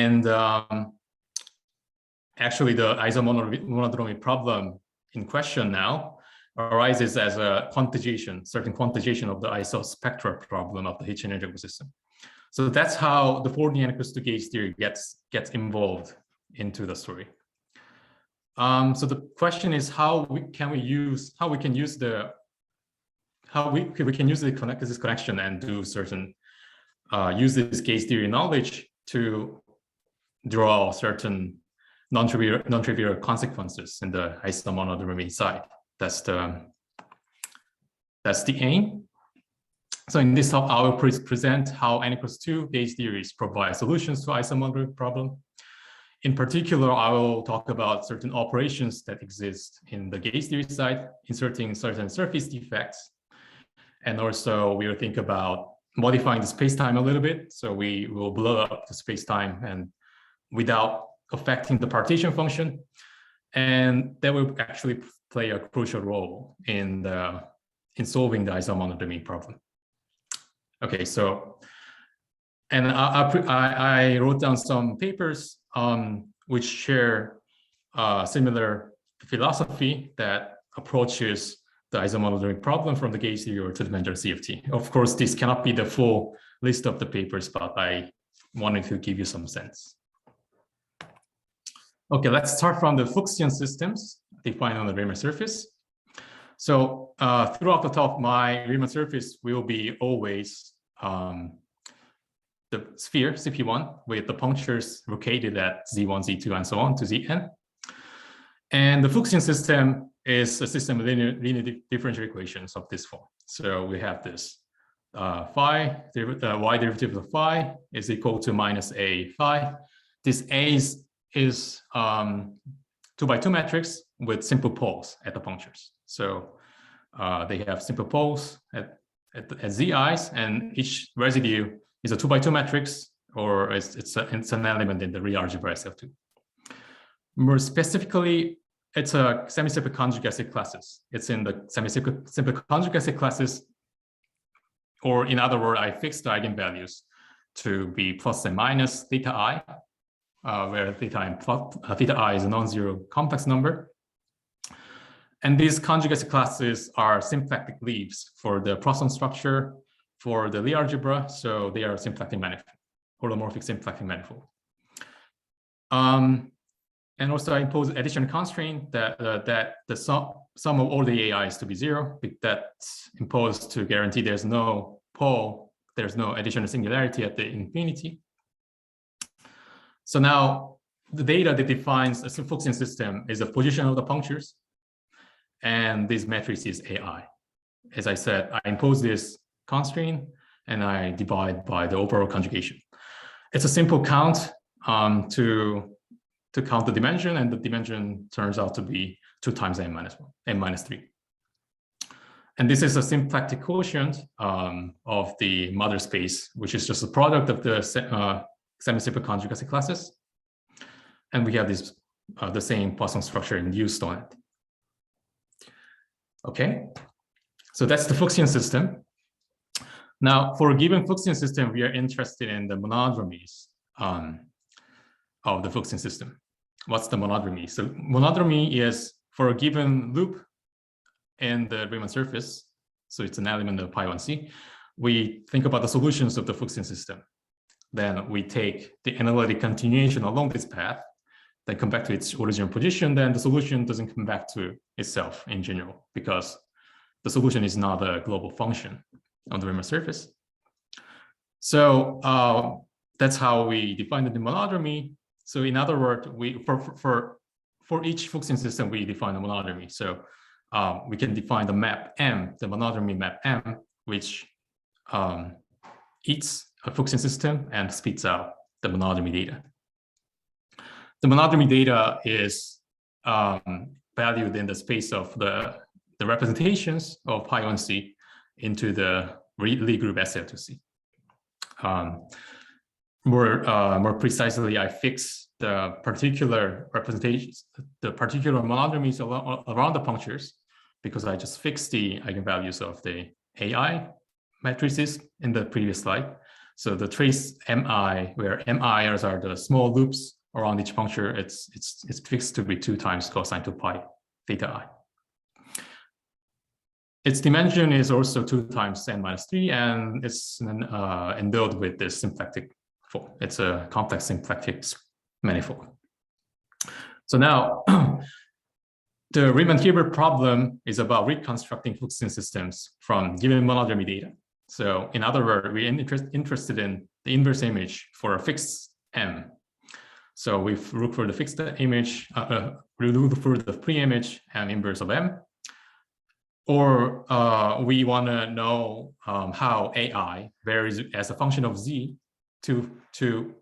And actually, the isomonodromy problem in question now arises as a quantization, certain quantization of the isospectral problem of the Hitch energy system. So that's how the Ford-N equals to gauge theory gets involved into the story. So the question is how we can use this connection and do certain use this gauge theory knowledge to draw certain non-trivial consequences in the isomonodromy side. That's the aim. So in this talk, I will present how n equals 2 gauge theories provide solutions to isomonodromy problem. In particular, I will talk about certain operations that exist in the gauge theory side, inserting certain surface defects. And also we will think about modifying the space-time a little bit. So we will blow up the space-time and without affecting the partition function. And that will actually play a crucial role in solving the isomonodromy problem. Okay, so, and I wrote down some papers which share similar philosophy that approaches the isomonodromy problem from the gauge theory or two-dimensional CFT. Of course, this cannot be the full list of the papers, but I wanted to give you some sense. Okay, let's start from the Fuchsian systems defined on the Riemann surface. So throughout the talk, my Riemann surface will be always the sphere CP1 with the punctures located at Z1, Z2, and so on to Zn. And the Fuchsian system is a system of linear differential equations of this form. So we have this y derivative of phi is equal to minus a phi. This a is 2x2 matrix with simple poles at the punctures. So they have simple poles at zi's, and each residue is a 2x2 matrix, or it's an element in the real algebra SF2. More specifically, it's a semi-simple conjugacy classes. It's in the semi-simple conjugacy classes, or in other words, I fixed the eigenvalues to be plus and minus theta I, where theta I is a non-zero complex number. And these conjugacy classes are symplectic leaves for the Poisson structure for the Lie algebra. So they are symplectic manifold, holomorphic symplectic manifold. And also I impose additional constraint that the sum of all the AIs to be 0. That's imposed to guarantee there's no pole, there's no additional singularity at the infinity. So now the data that defines a Fuchsian system is the position of the punctures, and this matrix is AI. As I said, I impose this constraint and I divide by the overall conjugation. It's a simple count to count the dimension, and the dimension turns out to be 2 times n minus 1, n minus 3. And this is a symplectic quotient of the mother space, which is just a product of the semi-simple conjugacy classes. And we have this the same Poisson structure induced on it. Okay, so that's the Fuchsian system. Now, for a given Fuchsian system, we are interested in the monodromies of the Fuchsian system. What's the monodromy? So monodromy is for a given loop in the Riemann surface. So it's an element of pi1c. We think about the solutions of the Fuchsian system. Then we take the analytic continuation along this path, then come back to its original position. Then the solution doesn't come back to itself in general, because the solution is not a global function on the Riemann surface. So that's how we define the monodromy. So in other words, for each Fuchsian system, we define the monodromy. So we can define the map M, the monodromy map M, which eats a Fuchsian system and spits out the monodromy data. The monodromy data is valued in the space of the representations of pi1c into the Lie group SF2C. More precisely, I fix the particular representations, the particular monodromies around the punctures, because I just fixed the eigenvalues of the AI matrices in the previous slide. So the trace mi, where mi's are the small loops around each puncture, it's fixed to be 2 times cosine 2 pi theta I. Its dimension is also 2 times n minus 3, and it's endowed with this symplectic form. It's a complex symplectic manifold. So now, the Riemann-Hilbert problem is about reconstructing Fuchsian systems from given monodromy data. So in other words, we're interested in the inverse image for a fixed M. So we look for the fixed image, we look for the pre-image M inverse of M. Or we want to know how AI varies as a function of Z to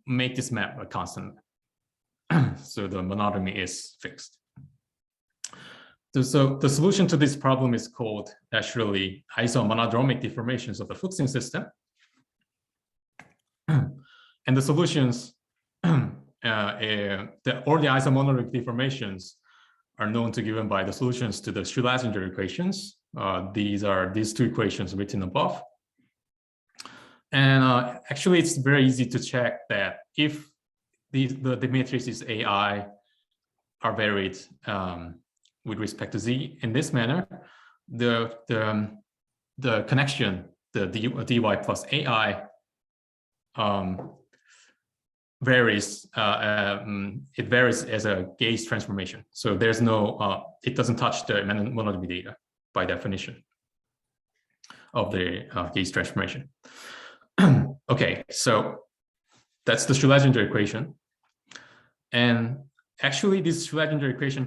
make this map a constant. So the monodromy is fixed. So the solution to this problem is called actually isomonodromic deformations of the Fuchsian system. And the solutions, all the isomonodromic deformations are known to given by the solutions to the Schrödinger equations. These are these 2 equations written above. And actually, it's very easy to check that if the matrices AI are varied with respect to Z in this manner, the connection, the dy plus AI varies. It varies as a gauge transformation. So there's no, it doesn't touch the monodromy data by definition of the gauge transformation. Okay, so that's the Schrödinger equation. And actually, this Schrödinger equation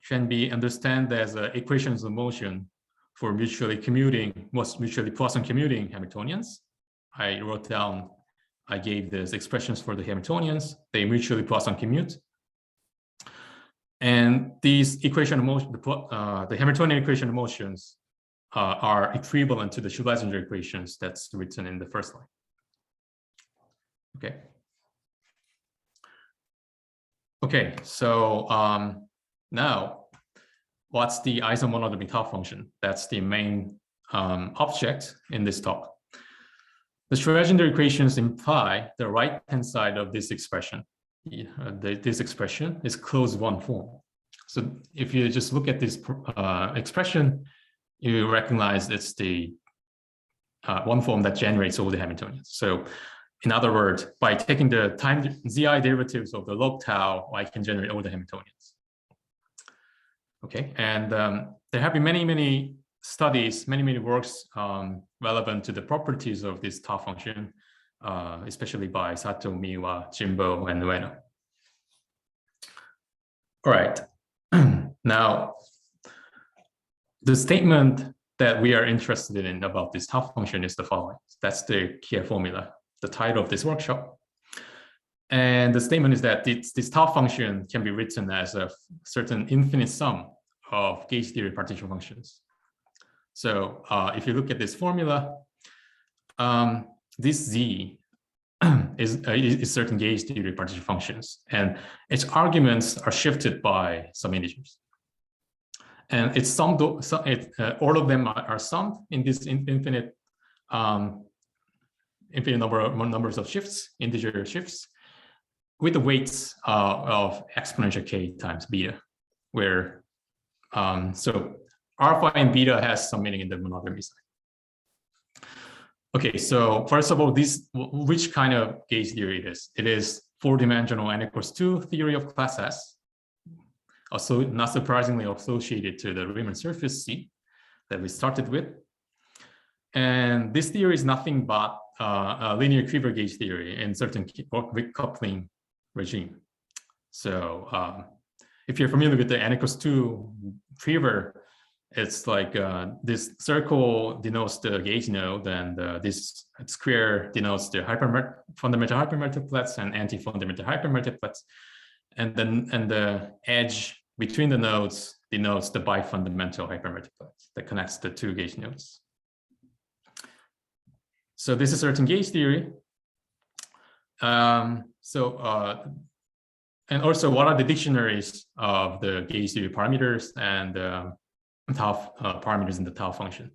can be understood as equations of motion for mutually Poisson commuting Hamiltonians. I gave these expressions for the Hamiltonians. They mutually Poisson commute. And these equation of motion, the Hamiltonian equation of motions are equivalent to the Schrödinger equations that's written in the first line. Okay. Okay, so now what's the isomonodromy tau function? That's the main object in this talk. The Schrödinger equations imply the right-hand side of this expression. This expression is closed one form. So if you just look at this expression, you recognize it's the one form that generates all the Hamiltonians. So in other words, by taking the time Zi derivatives of the log tau, I can generate all the Hamiltonians. Okay, and there have been many studies, many works relevant to the properties of this tau function, especially by Sato, Miwa, Jimbo, and Ueno. All right, now the statement that we are interested in about this tau function is the following. That's the Kyiv formula, the title of this workshop. And the statement is that this tau function can be written as a certain infinite sum of gauge theory partition functions. So if you look at this formula, this Z is certain gauge theory partition functions, and its arguments are shifted by some integers. And it's summed, all of them are summed in this infinite numbers of shifts, integer shifts, with the weights of exponential k times beta, where so alpha and beta has some meaning in the monodromy side. Okay, so first of all, which kind of gauge theory it is? It is 4-dimensional n equals 2 theory of class S, also not surprisingly associated to the Riemann surface C that we started with. And this theory is nothing but a linear quiver gauge theory in certain coupling regime. So if you're familiar with the n equals 2 quiver, it's like this circle denotes the gauge node, and this square denotes the fundamental hypermultiplets and anti-fundamental hypermultiplets, and the edge between the nodes denotes the bifundamental hypermultiplets that connects the 2 gauge nodes. So this is certain gauge theory. And also, what are the dictionaries of the gauge theory parameters and tau parameters in the tau function?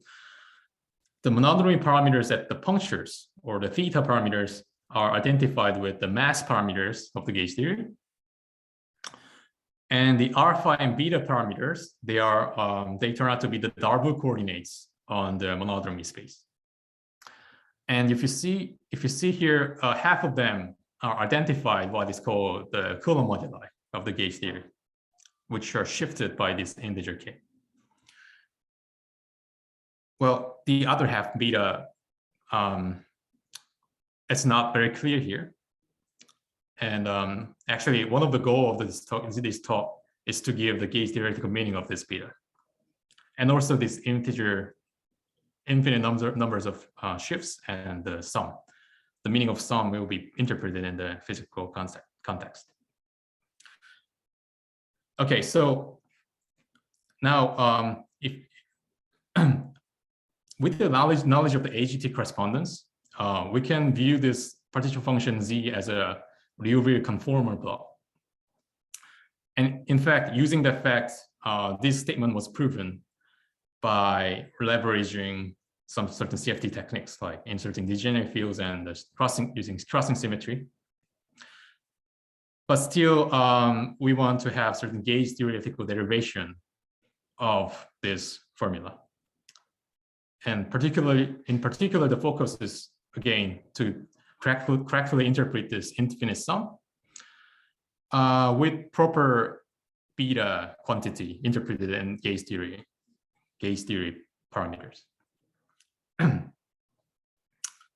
the monodromy parameters at the punctures or the theta parameters are identified with the mass parameters of the gauge theory. And the alpha and beta parameters, they turn out to be the Darboux coordinates on the monodromy space. And if you see here, half of them are identified what is called the Coulomb moduli of the gauge theory, which are shifted by this integer k. Well, the other half, beta, it's not very clear here. And actually, one of the goals of this talk is to give the gauge theoretical meaning of this beta. And also this infinite numbers of shifts and the sum. The meaning of sum will be interpreted in the physical context. Okay, so now if with the knowledge of the AGT correspondence, we can view this partition function Z as a Liouville conformer block. And in fact, using the fact, this statement was proven by leveraging some certain CFT techniques like inserting degenerate fields and using crossing symmetry. But still, we want to have certain gauge theoretical derivation of this formula. And in particular, the focus is again to correctly interpret this infinite sum with proper beta quantity interpreted in gauge theory parameters.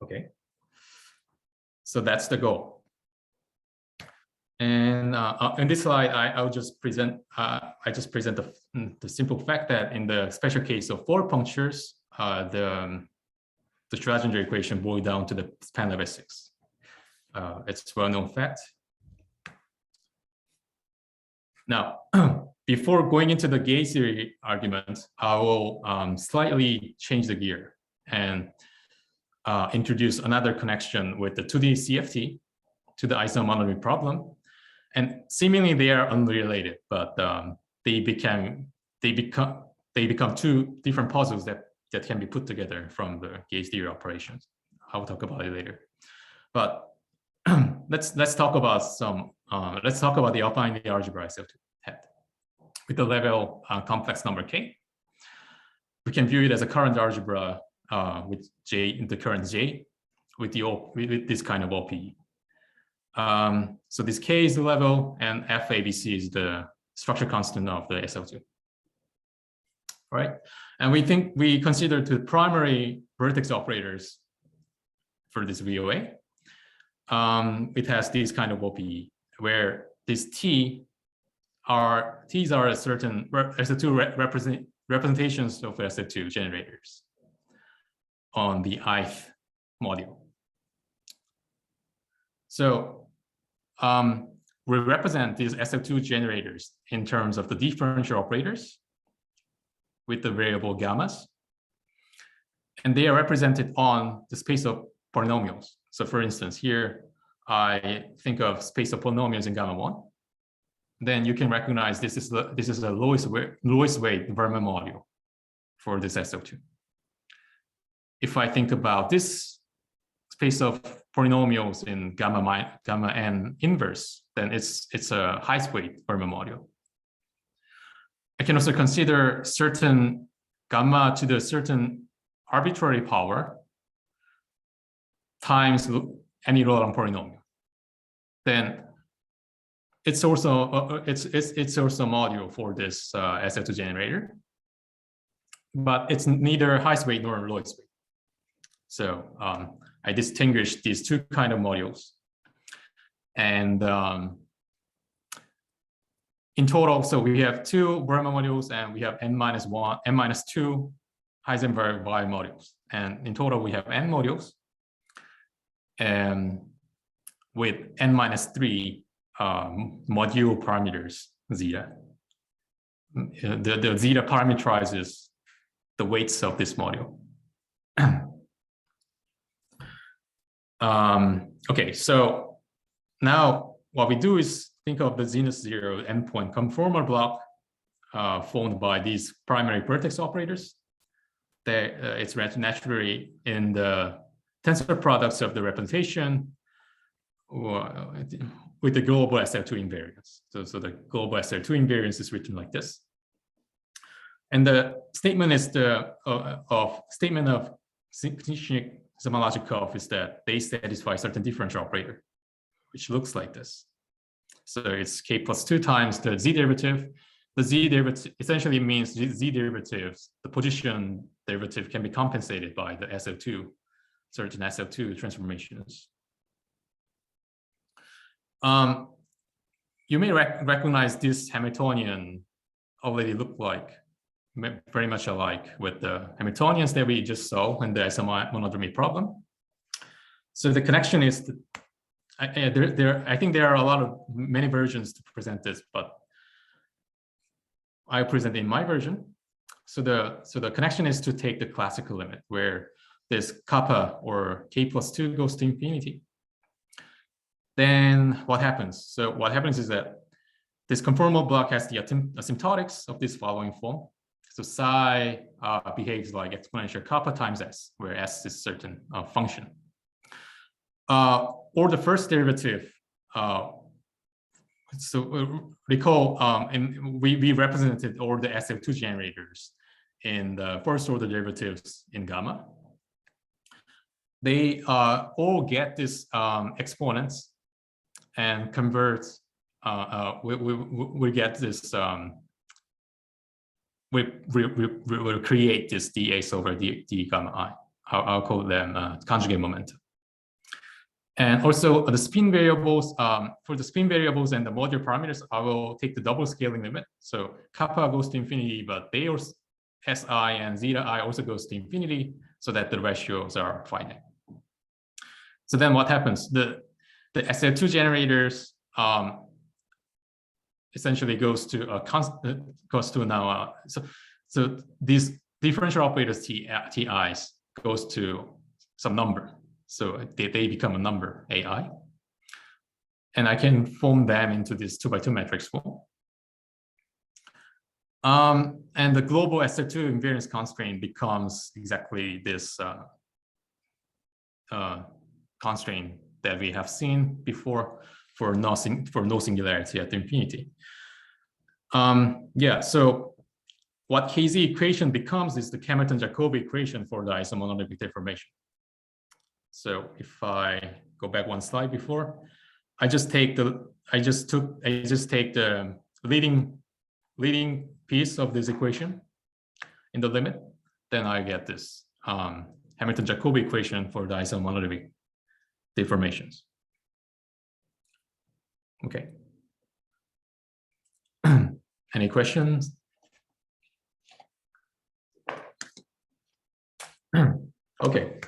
Okay, so that's the goal. And in this slide, I will just present. I just present the simple fact that in the special case of 4 punctures, the Schrödinger equation boils down to the span level 6. It's a well-known fact. Now, before going into the gauge theory argument, I will slightly change the gear and introduce another connection with the 2D CFT to the isomonodromy problem. And seemingly they are unrelated, but they become 2 different puzzles that can be put together from the gauge theory operations. I'll talk about it later. But let's talk about the alpine algebra SL2 hat with the level complex number k. We can view it as a current algebra with J, the current J, with this kind of OPE. So this K is the level, and FABC is the structure constant of the SL2. All right, and we consider the primary vertex operators for this VOA. It has these kind of OPE where these T's are a certain SL2 representations of SL2 generators on the ith module. So we represent these SL2 generators in terms of the differential operators with the variable gammas. And they are represented on the space of polynomials. So for instance, here I think of space of polynomials in gamma 1. Then you can recognize this is the lowest weight Riemann module for this SL2. If I think about this space of polynomials in gamma n inverse, then it's a highest weight Riemann module. I can also consider certain gamma to the certain arbitrary power times any Laurent polynomial. Then it's also it's also a module for this SL2 generator, but it's neither highest weight nor lowest weight. So I distinguish these 2 kind of modules, and in total, so we have 2 Riemann modules, and we have n-1, n-2 Heisenberg Y modules, and in total we have n modules, and with n-3 module parameters zeta. The zeta parameterizes the weights of this module. Okay, so now what we do is think of the Zenus 0 endpoint conformal block formed by these primary vertex operators it's naturally in the tensor products of the representation with the global SL2 invariance. So the global SL2 invariance is written like this. And the statement is statement of Knizhnik-Zamolodchikov is that they satisfy certain differential operator, which looks like this. So it's k plus 2 times the z derivative. The z derivative essentially means z derivatives, the position derivative can be compensated by the SL2, certain SL2 transformations. You may recognize this Hamiltonian already look like very much alike with the Hamiltonians that we just saw in the isomonodromy problem. So the connection is that I think there are many versions to present this, but I present in my version. So the connection is to take the classical limit where this kappa or k plus 2 goes to infinity. Then what happens? So what happens is that this conformal block has the asymptotics of this following form. So psi behaves like exponential kappa times s, where s is certain function. Or the first derivative. So recall, and we represented all the SL2 generators in the first order derivatives in gamma. They all get this exponents and convert. We get this. We'll create this dAs over d gamma I. I'll call them conjugate momentum. And also the spin variables, for the spin variables and the modular parameters, I will take the double scaling limit. So kappa goes to infinity, but they also, Si and zeta I also goes to infinity so that the ratios are finite. So then what happens? The SL2 generators essentially goes to now. So these differential operators Ti's goes to some number. So they become a number AI. And I can form them into this 2x2 matrix form. And the global SL2 invariance constraint becomes exactly this constraint that we have seen before for no singularity at infinity. So what KZ equation becomes is the Hamilton-Jacobi equation for the isomonodromic deformation. So if I go back one slide before, I just take the leading piece of this equation in the limit, then I get this Hamilton-Jacobi equation for the isomonodromic deformations. Okay. Any questions? Okay.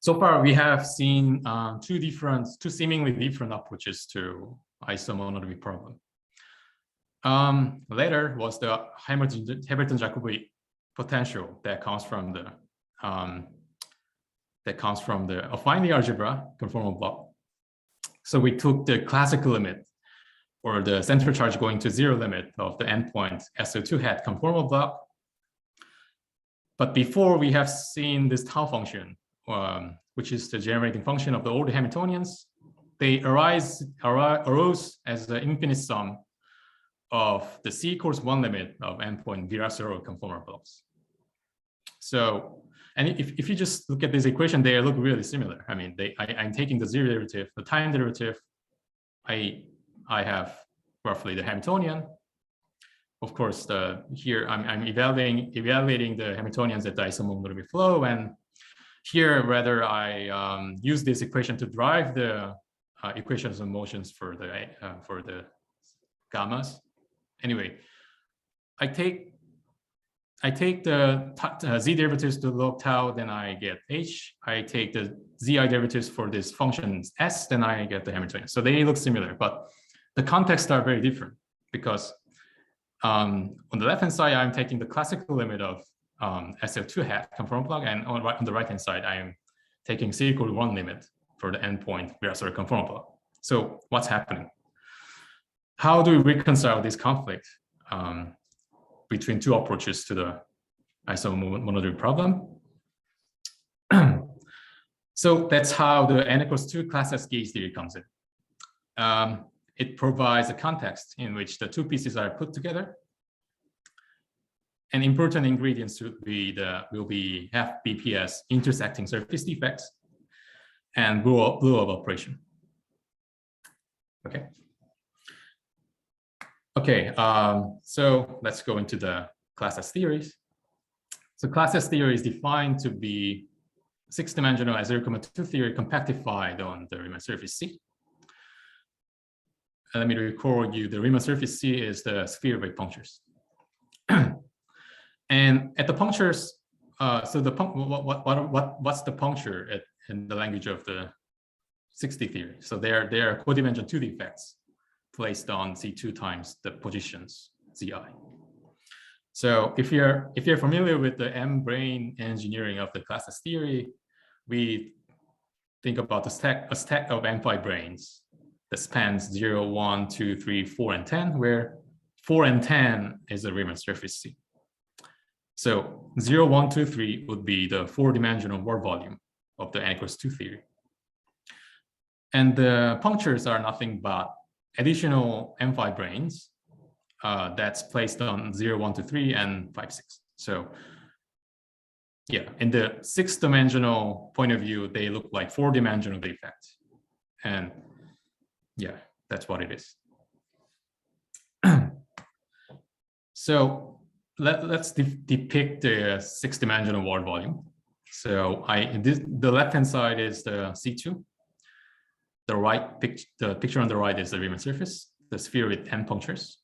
So far, we have seen two seemingly different approaches to isomonodromy problem. Later was the Hamilton-Jacobi potential that comes from the affine algebra conformal block. So we took the classical limit or the center charge going to 0 limit of the endpoint SO2 hat conformal block. But before we have seen this tau function, which is the generating function of the order Hamiltonians, they arose as the infinite sum of the C equals 1 limit of endpoint Virasoro conformal blocks. So, and if you just look at this equation, they look really similar. I mean, I'm taking the zero derivative, the time derivative. I have roughly the Hamiltonian. Of course, here I'm evaluating the Hamiltonians at the isomonodromy flow, and here whether I use this equation to drive the equations of motions for the gammas. Anyway, I take the z derivatives to log tau, then I get h. I take the zi derivatives for this function s, then I get the Hamiltonian. So they look similar, but the contexts are very different because on the left-hand side, I'm taking the classical limit of SL2 hat conformal block, and on the right-hand side, I am taking C equal to 1 limit for the endpoint Virasoro conformal block. So what's happening? How do we reconcile this conflict between two approaches to the isomonodromic problem. So that's how the n equals 2 class-S gauge theory comes in. It provides a context in which the two pieces are put together. And important ingredients will be FBPS intersecting surface defects and Blowup operation. Okay. Okay. So let's go into the class-S theories. So class-S theory is defined to be 6-dimensional as 0,2 theory compactified on the Riemann surface C. And let me record you, the Riemann surface C is the sphere wave punctures. And at the punctures, so the what's the puncture in the language of the 6D theory? So they are codimension 2 defects placed on C2 times the positions Zi. So if you're familiar with the M-brane engineering of the class-S theory, we think about a stack of M5 branes that spans 0, 1, 2, 3, 4, and 10, where 4 and 10 is the Riemann surface C. So 0, 1, 2, 3 would be the 4-dimensional word volume of the n equals 2 theory. And the punctures are nothing but additional M5 branes that's placed on 0, 1, 2, 3, and 5, 6. So yeah, in the 6-dimensional point of view, they look like 4-dimensional defects. And yeah, that's what it is. So let's depict the 6-dimensional word volume. So the left-hand side is the C2. The picture on the right is the Riemann surface, the sphere with n punctures.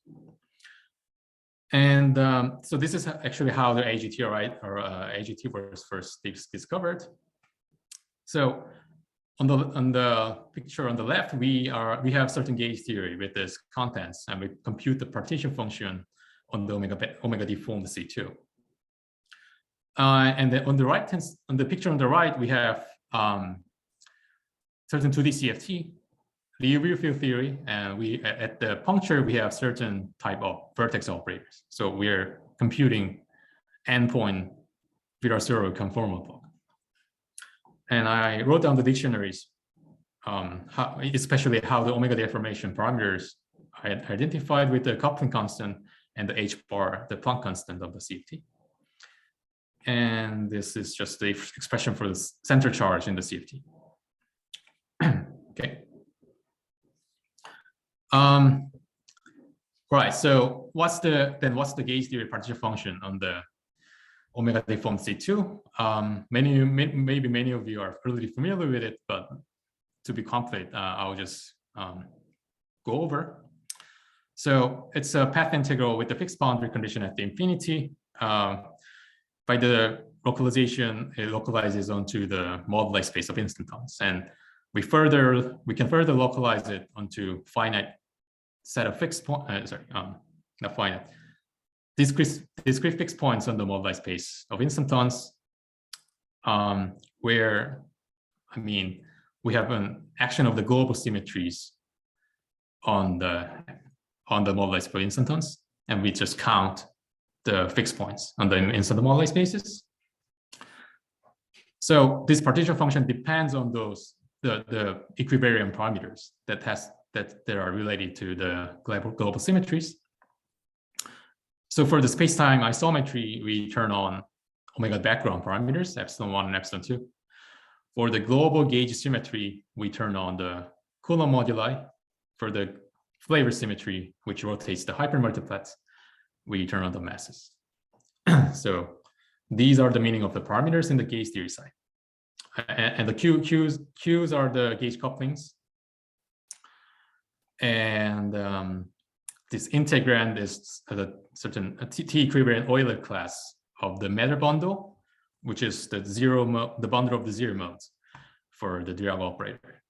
And so this is actually how the AGT AGT was first discovered. So on the picture on the left, we have certain gauge theory with this contents, and we compute the partition function on the omega deformed C2. And then on the picture on the right, we have certain 2D CFT, the real field theory, and we at the puncture we have certain type of vertex operators. So we're computing n-point Virasoro conformal. And I wrote down the dictionaries, especially how the omega deformation parameters are identified with the coupling constant and the h bar, the Planck constant of the CFT. And this is just the expression for the center charge in the CFT. Okay. Right. So what's the gauge theory partition function on the omega deformed C2? Maybe many of you are really familiar with it, but to be complete, I'll just go over. So it's a path integral with the fixed boundary condition at the infinity. By the localization, it localizes onto the moduli space of instantons, and we can further localize it onto finite set of fixed points. Not finite, discrete fixed points on the moduli space of instantons, where we have an action of the global symmetries on the moduli space of instantons, and we just count the fixed points on the instant moduli spaces. So this partition function depends on those the equivariant parameters that are related to the global symmetries. So for the space-time isometry, we turn on omega background parameters, epsilon1 and epsilon2. For the global gauge symmetry, we turn on the Coulomb moduli. For the flavor symmetry, which rotates the hypermultiplets, we turn on the masses. So these are the meaning of the parameters in the gauge theory side. And the Qs are the gauge couplings. And this integrand is a certain T equivalent Euler class of the matter bundle, which is the bundle of the zero modes for the Dirac operator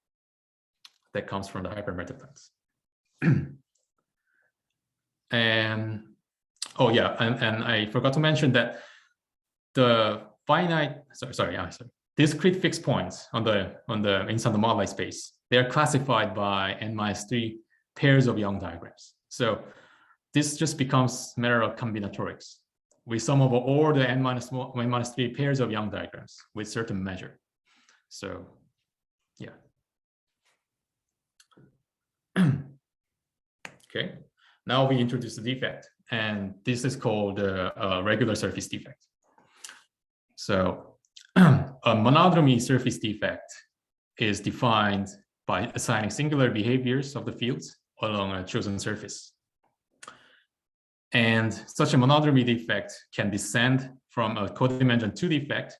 that comes from the hypermultiplets. And oh yeah, and I forgot to mention that the finite discrete fixed points on the inside the moduli space, they are classified by n-3 pairs of Young diagrams. So this just becomes a matter of combinatorics. we sum over all the n-3 pairs of Young diagrams with certain measure. So, yeah. Okay, now we introduce the defect, and this is called a regular surface defect. So, a monodromy surface defect is defined by assigning singular behaviors of the fields along a chosen surface. And such a monodromy defect can descend from a codimension 2 defect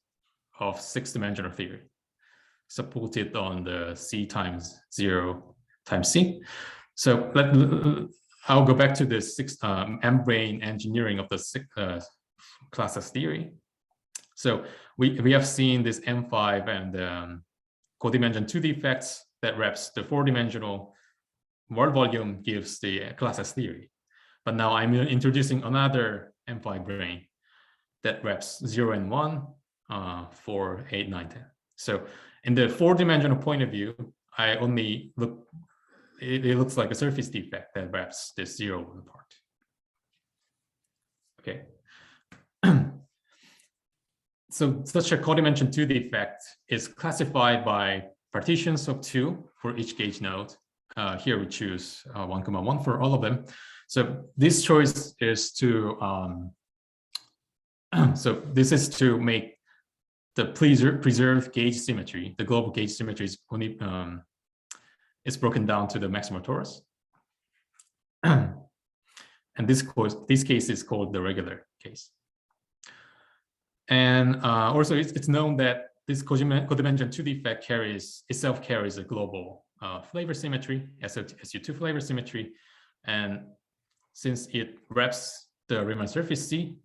of 6-dimensional theory, supported on the C times 0 times C. So I'll go back to this membrane engineering of the classes theory. So we have seen this M5 and codimension 2 defects that wraps the 4-dimensional world volume gives the classes theory. But now I'm introducing another M5 brane that wraps 0 and 1, 4, 8, 9, 10. So in the 4-dimensional point of view, I only look, it looks like a surface defect that wraps this 0, 1 part. Okay. So such a codimension 2 defect is classified by partitions of 2 for each gauge node. Here we choose 1, 1 for all of them. So this choice is to, so this is to make the preserved gauge symmetry. The global gauge symmetry is only is broken down to the maximal torus. And this case is called the regular case. And also it's known that this codimension 2 defect carries a global flavor symmetry, SU2 flavor symmetry. And since it wraps the Riemann surface C,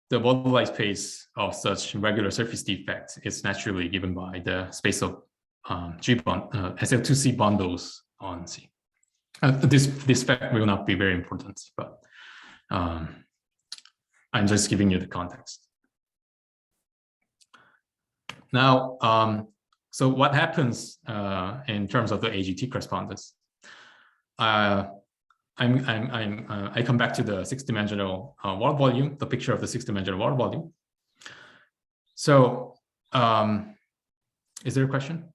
the moduli space of such regular surface defect is naturally given by the space of SL2C bundles on C. This fact will not be very important, but I'm just giving you the context. Now, so what happens in terms of the AGT correspondence? I come back to the 6-dimensional world volume, the picture of the 6-dimensional world volume. So, is there a question?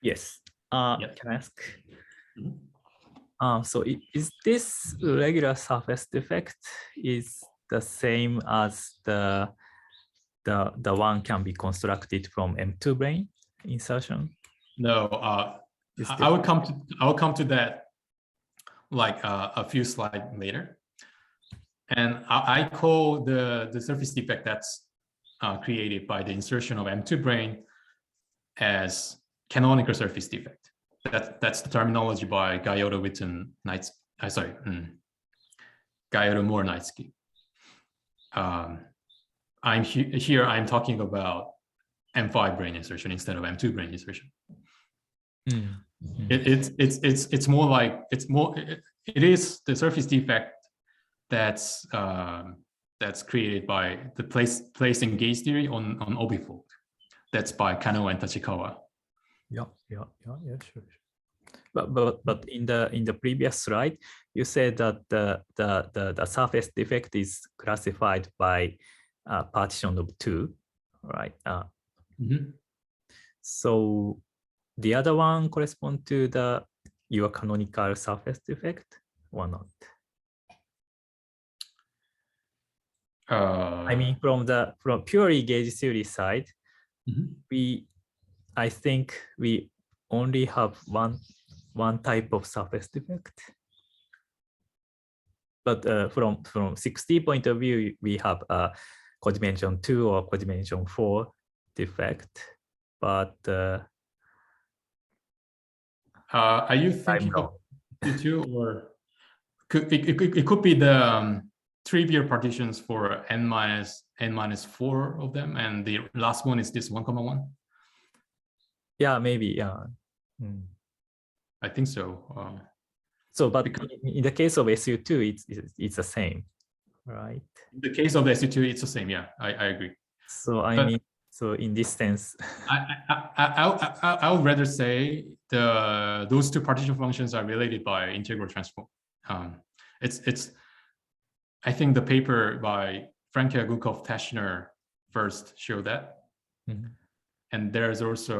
Yes. Yeah. Can I ask? So is this regular surface defect is the same as the one can be constructed from M2 brane insertion? No, I will come to that like a few slides later. And I call the surface defect that's created by the insertion of M2 brane as canonical surface defect. That's the terminology by Guyotto, Witten, Guyotto, Moore, Knizhnik. I'm talking about M5 brane insertion instead of M2 brane insertion. It's more like it is the surface defect that's created by the placing gauge theory on obifold. That's by Kano and Tachikawa. Yeah, sure. But in the previous slide, you said that the surface defect is classified by partition of 2, right? So the other one correspond to your canonical surface defect or not? I mean, from purely gauge theory side, I think we only have one type of surface defect. But from 6D point of view, we have a codimension 2 or codimension 4 defect. But are you thinking of Q2, or it could be the trivial partitions for n-4 of them, and the last one is this 1, 1? Yeah, maybe, yeah. I think so. So, but in the case of SU2, it's the same, right? In the case of the SU2, it's the same. Yeah, I agree. So I mean, so in this sense, I would rather say those two partition functions are related by integral transform. I think the paper by Frankel-Gukov-Teschner first showed that. And there's also,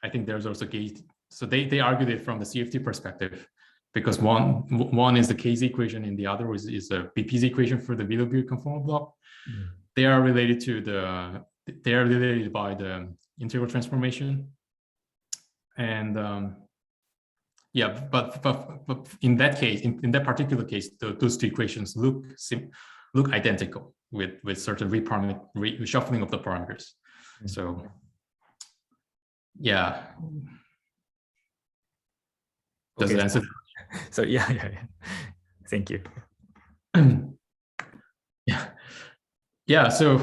I think there's also gauge. So they argued it from the CFT perspective, because one is the K's equation and the other is a BP's equation for the Wheeler-Buick conformal block. They are related to they are related by the integral transformation. And yeah, but in that case, in that particular case, those two equations look identical with certain reshuffling of the parameters. So yeah. Does it answer? So yeah. Thank you. Yeah. So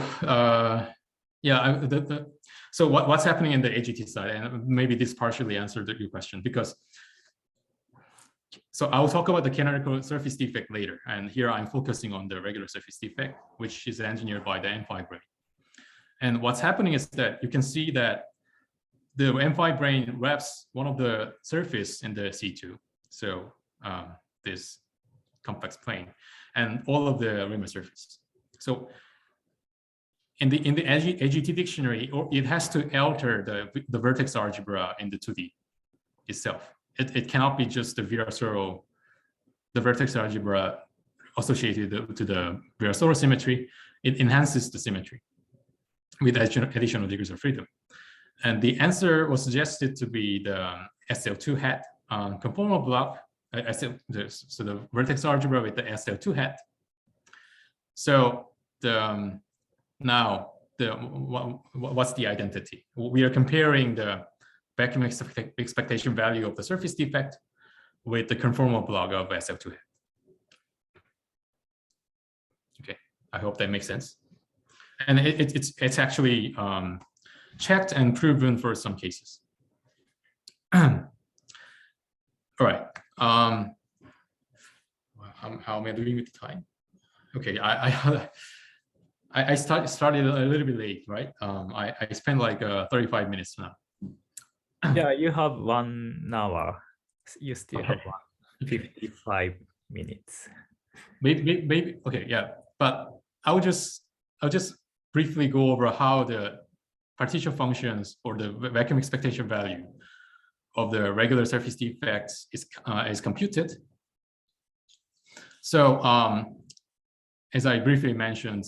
yeah. So what's happening in the AGT side, and maybe this partially answered your question, because so I'll talk about the canonical surface defect later, and here I'm focusing on the regular surface defect, which is engineered by the M5 brain. And what's happening is that you can see that the M5 brain wraps one of the surface in the C2, so this complex plane, and all of the Riemann surface. So in the AGT dictionary, it has to alter the vertex algebra in the 2D itself. It cannot be just the Virasoro, the vertex algebra associated to the Virasoro symmetry. It enhances the symmetry with additional degrees of freedom. And the answer was suggested to be the SL2 hat conformal block. So the vertex algebra with the SL2 hat. So what's the identity? We are comparing the vacuum expectation value of the surface defect with the conformal block of SL2 hat. Okay, I hope that makes sense. And it's actually checked and proven for some cases. All right. How am I doing with the time? Okay, I started a little bit late, right? I spent like 35 minutes now. Yeah, you have 1 hour. You still have 55 minutes. Maybe okay, yeah. But I'll just briefly go over how the partition functions or the vacuum expectation value of the regular surface defects is computed. So as I briefly mentioned,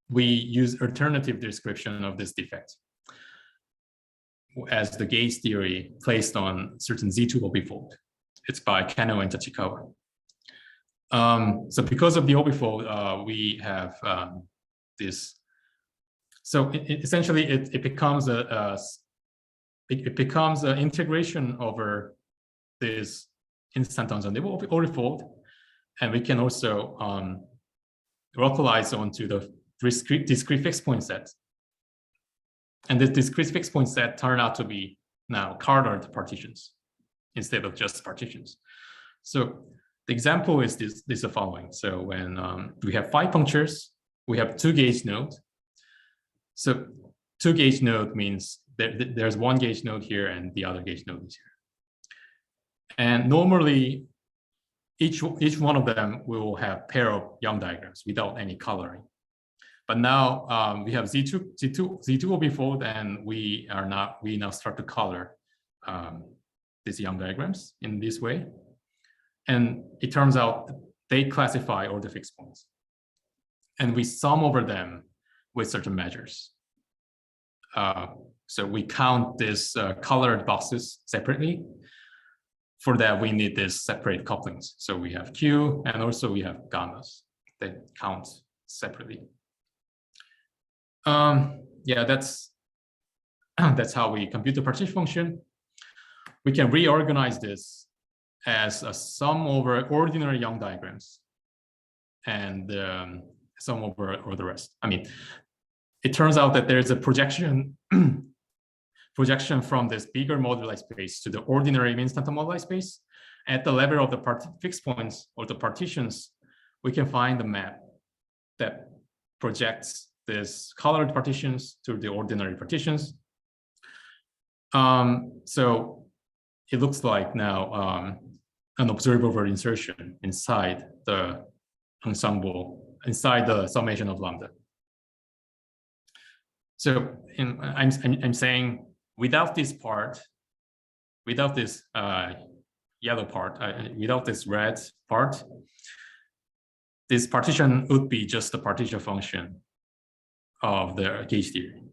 we use alternative description of this defect as the gauge theory placed on certain Z2 obifold. It's by Canonical and Tachikawa. So because of the obifold, we have this. So essentially, it becomes an integration over this instantons on the obifold, and we can also localize onto the discrete fixed point set. And this discrete fixed point set turned out to be now colored partitions instead of just partitions. So the example is this the following. So when we have 5 punctures, we have 2 gauge nodes. So 2 gauge node means there's 1 gauge node here and the other gauge node is here. And normally, each one of them will have pair of Young diagrams without any coloring. But now we have Z2 obifold, and we now start to color these Young diagrams in this way. And it turns out they classify all the fixed points. And we sum over them with certain measures. So we count these colored boxes separately. For that, we need these separate couplings. So we have Q, and also we have gammas that count separately. Yeah, that's how we compute the partition function. We can reorganize this as a sum over ordinary Young diagrams and sum over all the rest. I mean, it turns out that there's a projection from this bigger moduli space to the ordinary instanton moduli space. At the level of the fixed points or the partitions, we can find the map that projects this colored partitions to the ordinary partitions. So it looks like now an observable insertion inside the ensemble inside the summation of lambda. So I'm saying without this part, without this yellow part, without this red part, this partition would be just the partition function of the gauge theory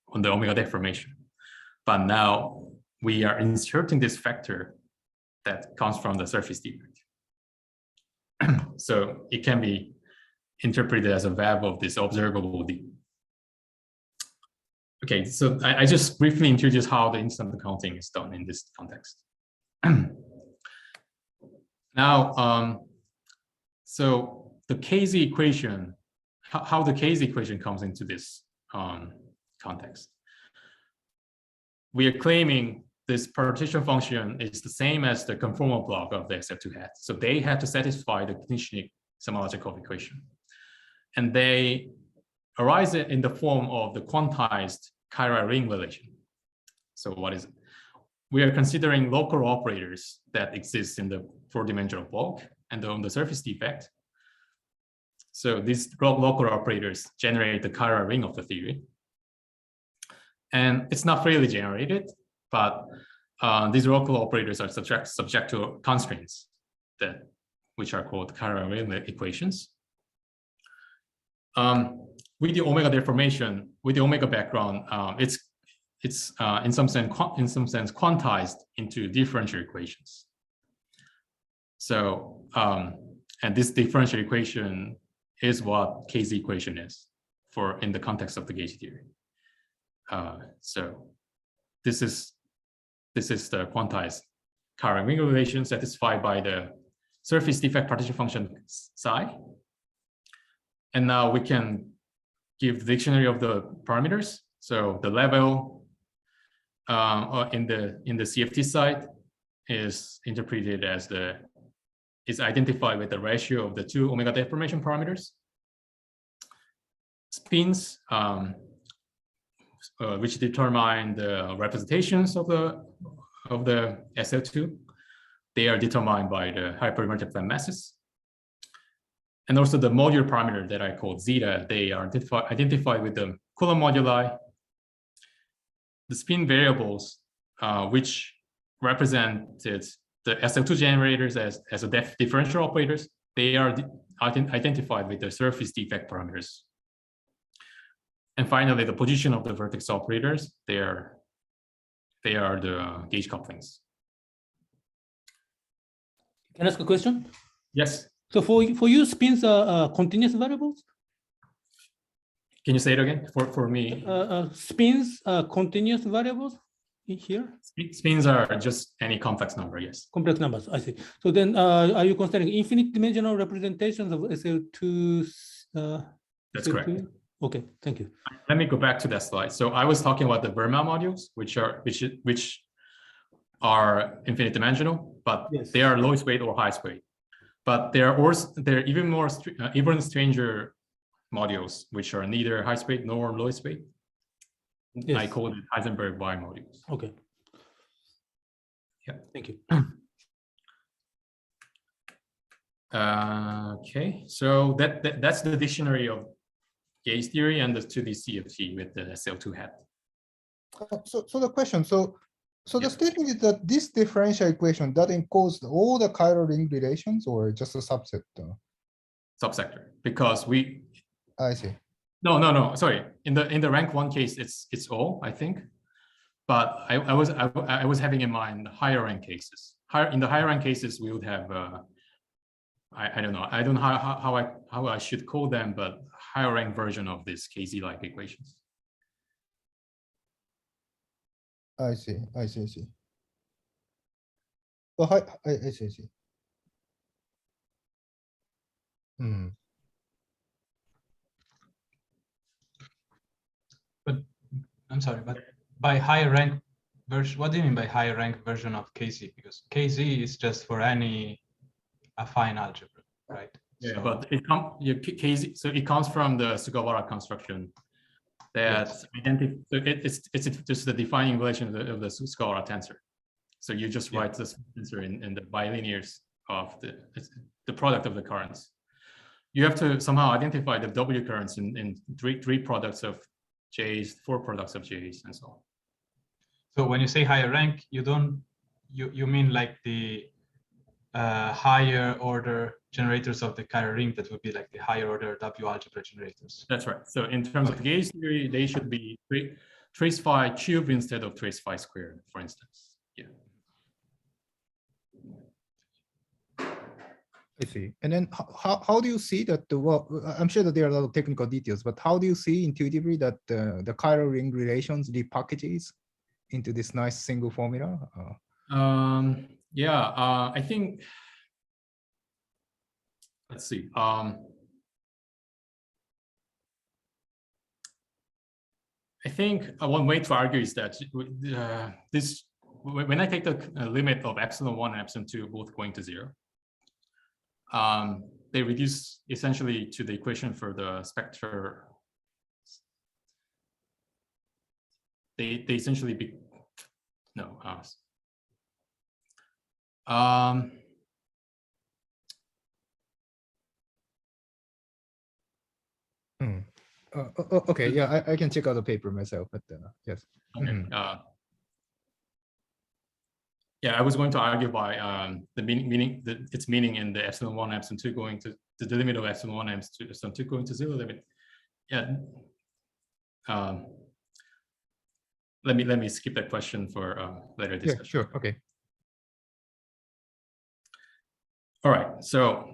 on the omega deformation. But now we are inserting this factor that comes from the surface defect. So it can be interpreted as a web of this observable D. Okay, so I just briefly introduced how the instant accounting is done in this context. Now, so the KZ equation, how the KZ equation comes into this context. We are claiming this partition function is the same as the conformal block of the SF2 hat. So they had to satisfy the Knizhnik-Zamolodchikov equation. And they arise in the form of the quantized chiral ring relation. So what is it? We are considering local operators that exist in the four-dimensional block and on the surface defect. So these local operators generate the chiral ring of the theory. And it's not freely generated, but these local operators are subject to constraints which are called chiral ring equations. With the omega deformation, with the omega background, it's in some sense quantized into differential equations. So and this differential equation is what KZ equation is in the context of the gauge theory. So this is the quantized chiral ring relation satisfied by the surface defect partition function psi. And now we can give the dictionary of the parameters. So the level in the CFT side is interpreted as is identified with the ratio of the two omega deformation parameters. Spins, which determine the representations of the SL2, they are determined by the hypermultiplied masses. And also the module parameter that I called zeta, they are identified with the Coulomb moduli. The spin variables, which represented the SL2 generators as a differential operators, they are identified with the surface defect parameters. And finally, the position of the vertex operators, they are the gauge couplings. Can I ask a question? Yes. So for you, spins are continuous variables? Can you say it again for me? Spins are continuous variables in here? Spins are just any complex number, yes. Complex numbers, I see. So then are you considering infinite dimensional representations of SL2? That's correct. Okay, thank you. Let me go back to that slide. So I was talking about the Riemann modules, which are infinite dimensional, but yes, they are lowest weight or highest weight. But there are even stranger modules, which are neither highest weight nor lowest weight. Yes. I call it Heisenberg Y modules. Okay. Yeah. Thank you. Okay, so that's the dictionary of gauge theory and the 2D CFT with the SL2 hat. So the question, so the statement is that this differential equation that encodes all the chiral ring relations or just a subset? Subsector, because I see. No, sorry. In the rank 1 case, it's all, I think. But I was having in mind higher rank cases. In the higher rank cases, we would have I don't know. I don't know how I should call them, but higher rank version of this KZ-like equations. I see. Well, I see. But I'm sorry, but by higher rank version, what do you mean by higher rank version of KZ? Because KZ is just for any affine algebra, right? Yeah, so, but KZ, so it comes from the Sugawara construction that so it's just the defining relation of the Sugawara tensor. So you just write this tensor in the bilinears of the product of the currents. you have to somehow identify the W currents in three products of J's, 4 products of J's, and so on. So when you say higher rank, you mean like the higher order generators of the chiral ring that would be like the higher order W algebra generators. That's right. So in terms of the gauge theory, they should be trace phi cube instead of trace phi squared, for instance. Yeah. I see. And then how do you see that well, I'm sure that there are a lot of technical details, but how do you see intuitively that the chiral ring relations repackages into this nice single formula? Yeah, I think, let's see. I think one way to argue is that when I take the limit of epsilon 1 and epsilon 2 both going to 0, they reduce essentially to the equation for the spectre. They essentially be no. Okay, yeah, I can check out the paper myself, but yes. Okay. Yeah, I was going to argue by the its meaning in the epsilon 1, epsilon 2 going to the limit of epsilon 1, epsilon 2 going to 0 limit. Yeah. Let me skip that question for later discussion. Yeah, sure. Okay. All right. So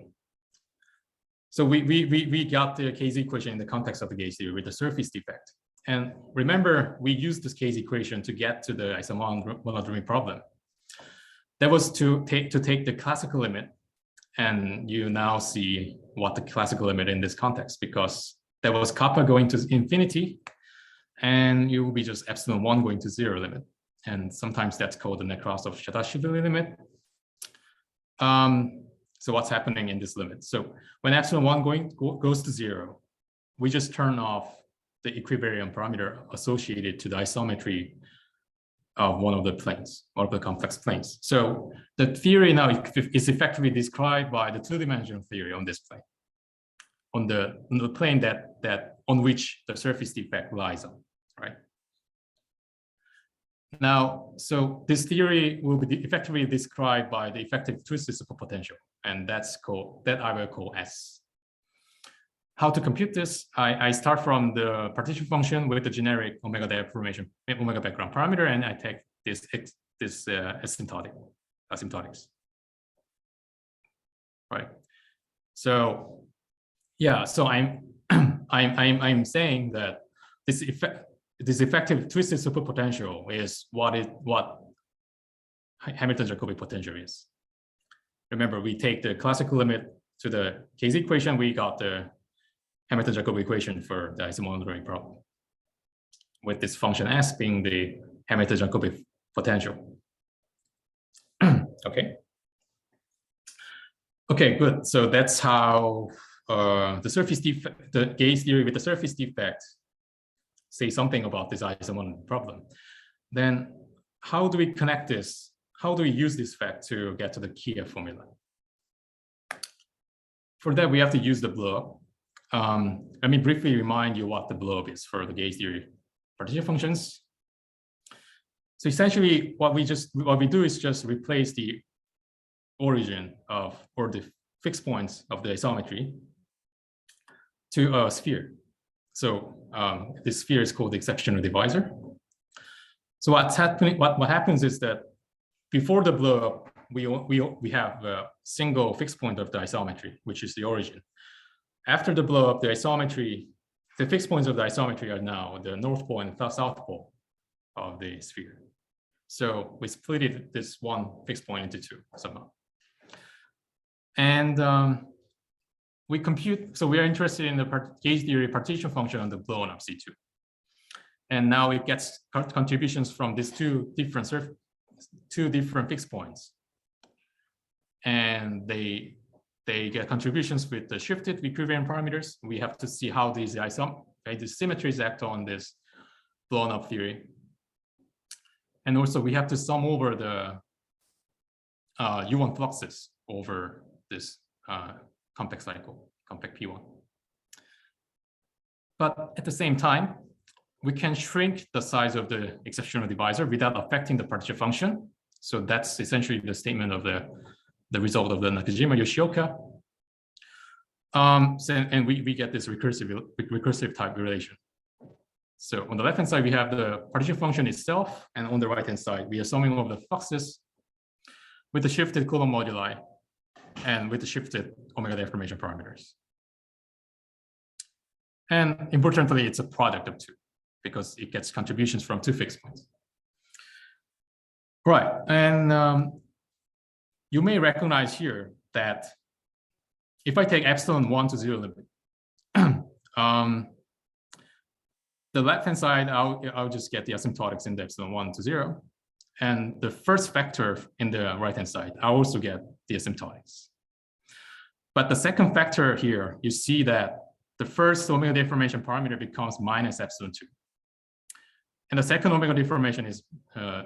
we got the KZ equation in the context of the gauge theory with the surface defect. And remember, we used this KZ equation to get to the isomonodromy problem. That was to take the classical limit, and you now see what the classical limit in this context, because there was kappa going to infinity, and you will be just epsilon 1 going to 0 limit. And sometimes that's called the Nekrasov-Shadashvili limit. So what's happening in this limit? So when epsilon 1 goes to 0, we just turn off the equilibrium parameter associated to the isometry of one of the planes, one of the complex planes. So the theory now is effectively described by the two-dimensional theory on this plane, on the plane that on which the surface defect lies on, right? Now, so this theory will be effectively described by the effective twisted superpotential, and that I will call S. How to compute this? I start from the partition function with the generic omega deformation, omega background parameter, and I take this asymptotics. Right. So yeah, so I'm saying that this effective twisted superpotential is what Hamilton-Jacobi potential is. Remember, we take the classical limit to the KZ equation, we got the Hamilton-Jacobi equation for the isomonodromy problem, with this function S being the Hamilton-Jacobi potential. Okay. Okay, good. So that's how the surface defect, the gauge theory with the surface defect, say something about this isomonodromy problem. Then how do we connect this? How do we use this fact to get to the Kyiv formula? For that, we have to use the Blowup. Let me briefly remind you what the Blowup is for the gauge theory partition functions. So essentially, what we do is just replace the origin of, or the fixed points of the isometry to a sphere. So this sphere is called the exceptional divisor. So what's happening? What happens is that before the Blowup, we have a single fixed point of the isometry, which is the origin. After the Blowup, the isometry, the fixed points of the isometry are now the north pole and the south pole of the sphere. So we split this one fixed point into two somehow. And we compute, so we are interested in the gauge theory partition function on the blown up C2. And now it gets contributions from these two different fixed points. And they get contributions with the shifted equilibrium parameters. We have to see how these symmetries act on this blown up theory. And also we have to sum over the U1 fluxes over this complex cycle. compact P1. But at the same time, we can shrink the size of the exceptional divisor without affecting the partition function. So that's essentially the statement of the result of the Nakajima-Yoshioka. And we get this recursive type relation. So on the left-hand side, we have the partition function itself, and on the right-hand side, we are summing over the fluxes with the shifted Coulomb moduli and with the shifted omega deformation parameters. And importantly, it's a product of two because it gets contributions from two fixed points. Right, and you may recognize here that if I take epsilon 1 to 0 limit, the left-hand side, I'll just get the asymptotics in the epsilon 1 to 0. And the first factor in the right-hand side, I also get the asymptotics. But the second factor here, you see that the first omega deformation parameter becomes minus epsilon 2. And the second omega deformation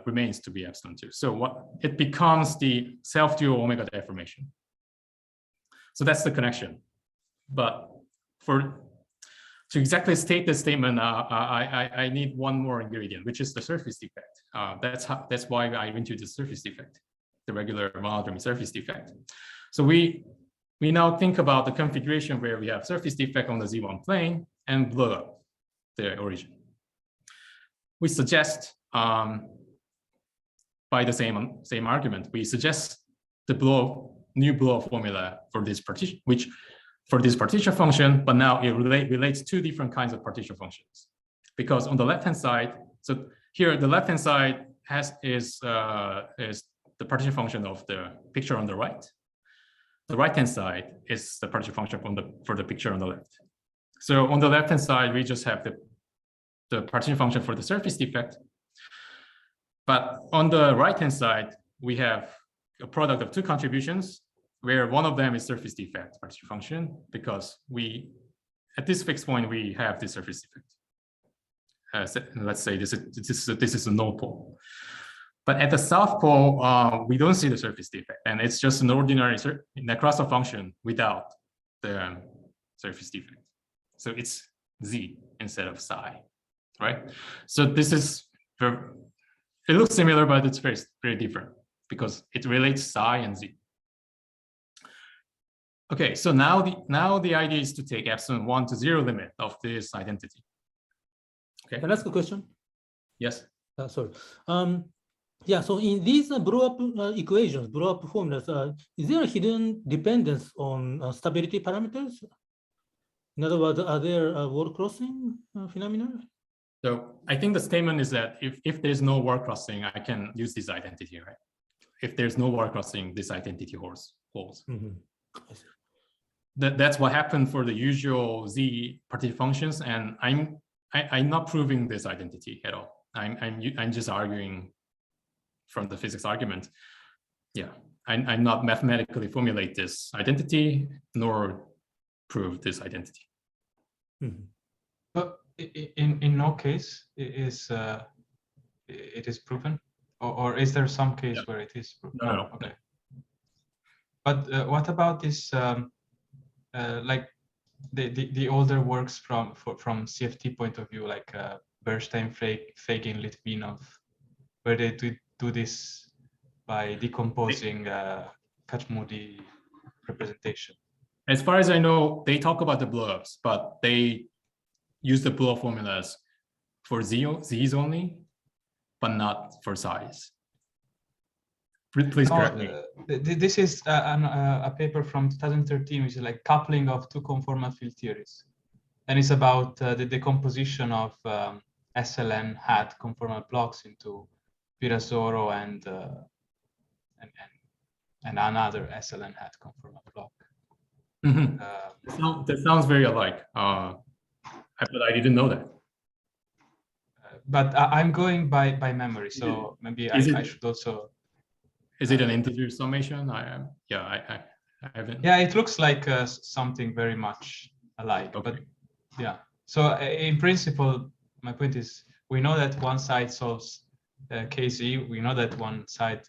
remains to be epsilon 2. So it becomes the self-dual omega deformation. So that's the connection. But to exactly state this statement, I need one more ingredient, which is the surface defect. That's why I went to the surface defect, the regular monodromy surface defect. So we now think about the configuration where we have surface defect on the Z1 plane and blow up the origin. We suggest, by the same argument, we suggest the new blow formula for this partition, which for this partition function, but now it relates two different kinds of partition functions. Because on the left-hand side, so here the left-hand side is the partition function of the picture on the right. The right-hand side is the partition function for the picture on the left. So on the left-hand side, we just have the partition function for the surface defect. But on the right-hand side, we have a product of two contributions, where one of them is surface defect partition function, because at this fixed point, we have this surface defect. Let's say this is a null pole. But at the south pole, we don't see the surface defect, and it's just an ordinary Nekrasov function without the surface defect. So it's Z instead of psi, right? So this is, it looks similar, but it's very, very different because it relates psi and Z. Okay, so now the idea is to take epsilon 1 to 0 limit of this identity. Okay. Can I ask a question? Yes. Sorry. Yeah, so in these Blowup equations, Blowup formulas, is there a hidden dependence on stability parameters? In other words, are there word crossing phenomena? So I think the statement is that if there's no word crossing, I can use this identity, right? If there's no word crossing, this identity holds. Mm-hmm. That's what happened for the usual Z partition functions, and I'm not proving this identity at all. I'm just arguing from the physics argument. Yeah, I'm not mathematically formulate this identity nor prove this identity. Mm-hmm. But in no case it is proven, or is there some case where it is proven? No. Okay. But what about this? Like the older works from CFT point of view, like Bernstein, Fagin, Litvinov, where they do this by decomposing Kachmudi representation. As far as I know, they talk about the blowups, but they use the blow formulas for Z's only, but not for size. Please correct me. This is a paper from 2013, which is like coupling of two conformal field theories. And it's about the decomposition of SLN hat conformal blocks into Virasoro and another SLN hat conformal block. Mm-hmm. That sounds very alike. But I didn't know that. But I'm going by memory, so maybe I should also. Is it an integer summation? I haven't. Yeah, it looks like something very much alike. Okay. But yeah, so in principle, my point is, we know that one side solves KZ. We know that one side,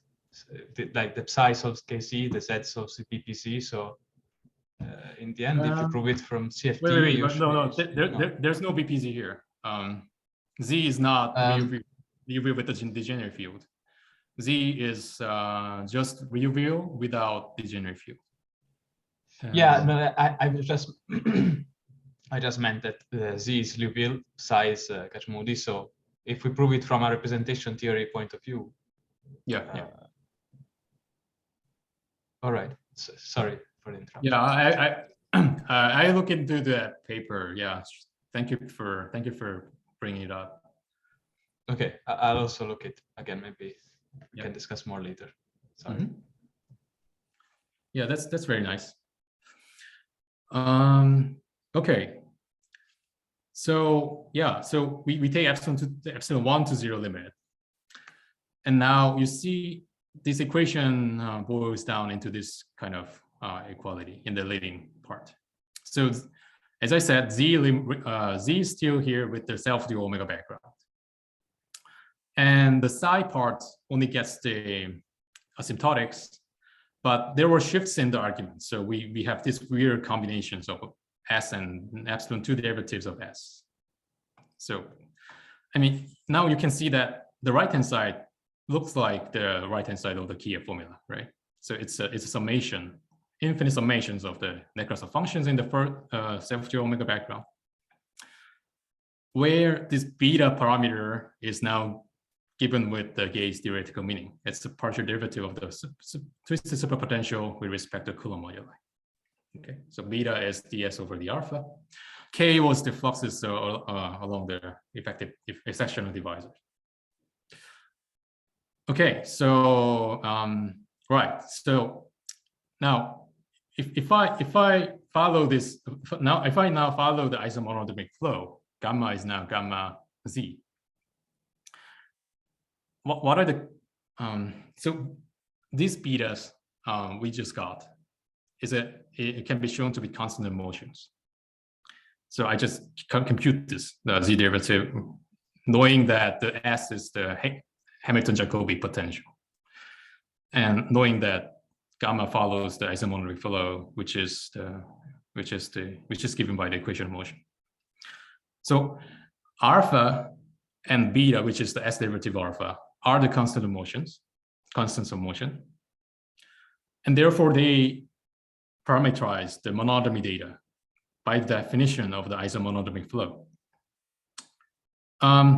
like the psi solves KZ, the Z solves the PPC. So in the end, if you prove it from CFT. Wait, you should, no, there's no BPZ here. Z is not real with the degenerate field. Z is just real without degenerate field. Yeah, no, I was just I just meant that Z is Liouville, psi is Kac-Moody. So if we prove it from a representation theory point of view, yeah. All right. So, sorry for the interruption. Yeah, I look into that paper. Yeah, thank you for bringing it up. Okay, I'll also look it again. Maybe we can discuss more later. Sorry. Mm-hmm. Yeah, that's very nice. Okay. So yeah, so we take epsilon 1 to 0 limit, and now you see this equation boils down into this kind of equality in the leading part. So as I said, Z is still here with the self-dual omega background. And the psi part only gets the asymptotics, but there were shifts in the argument. So we have these weird combinations of S and epsilon 2 derivatives of S. So, I mean, now you can see that the right-hand side looks like the right-hand side of the Kyiv formula, right? So it's a summation, infinite summations of the net class of functions in the first self-dual omega background, where this beta parameter is now given with the Gauss theoretical meaning. It's the partial derivative of the twisted superpotential with respect to Coulomb moduli. Okay, so beta is ds over the alpha. K was the fluxes along the effective sectional divisors. Okay, so right. So now, if I follow this now, if I now follow the isomonodromic flow, gamma is now gamma z. What are the so these betas we just got is it can be shown to be constant motions. So I just compute this the z derivative, knowing that the S is the Hamilton-Jacobi potential, and knowing that gamma follows the isomonodromic flow, which is given by the equation of motion. So alpha and beta, which is the S derivative alpha, are the constants of motion, and therefore they parameterize the monodromy data by definition of the isomonodromic flow.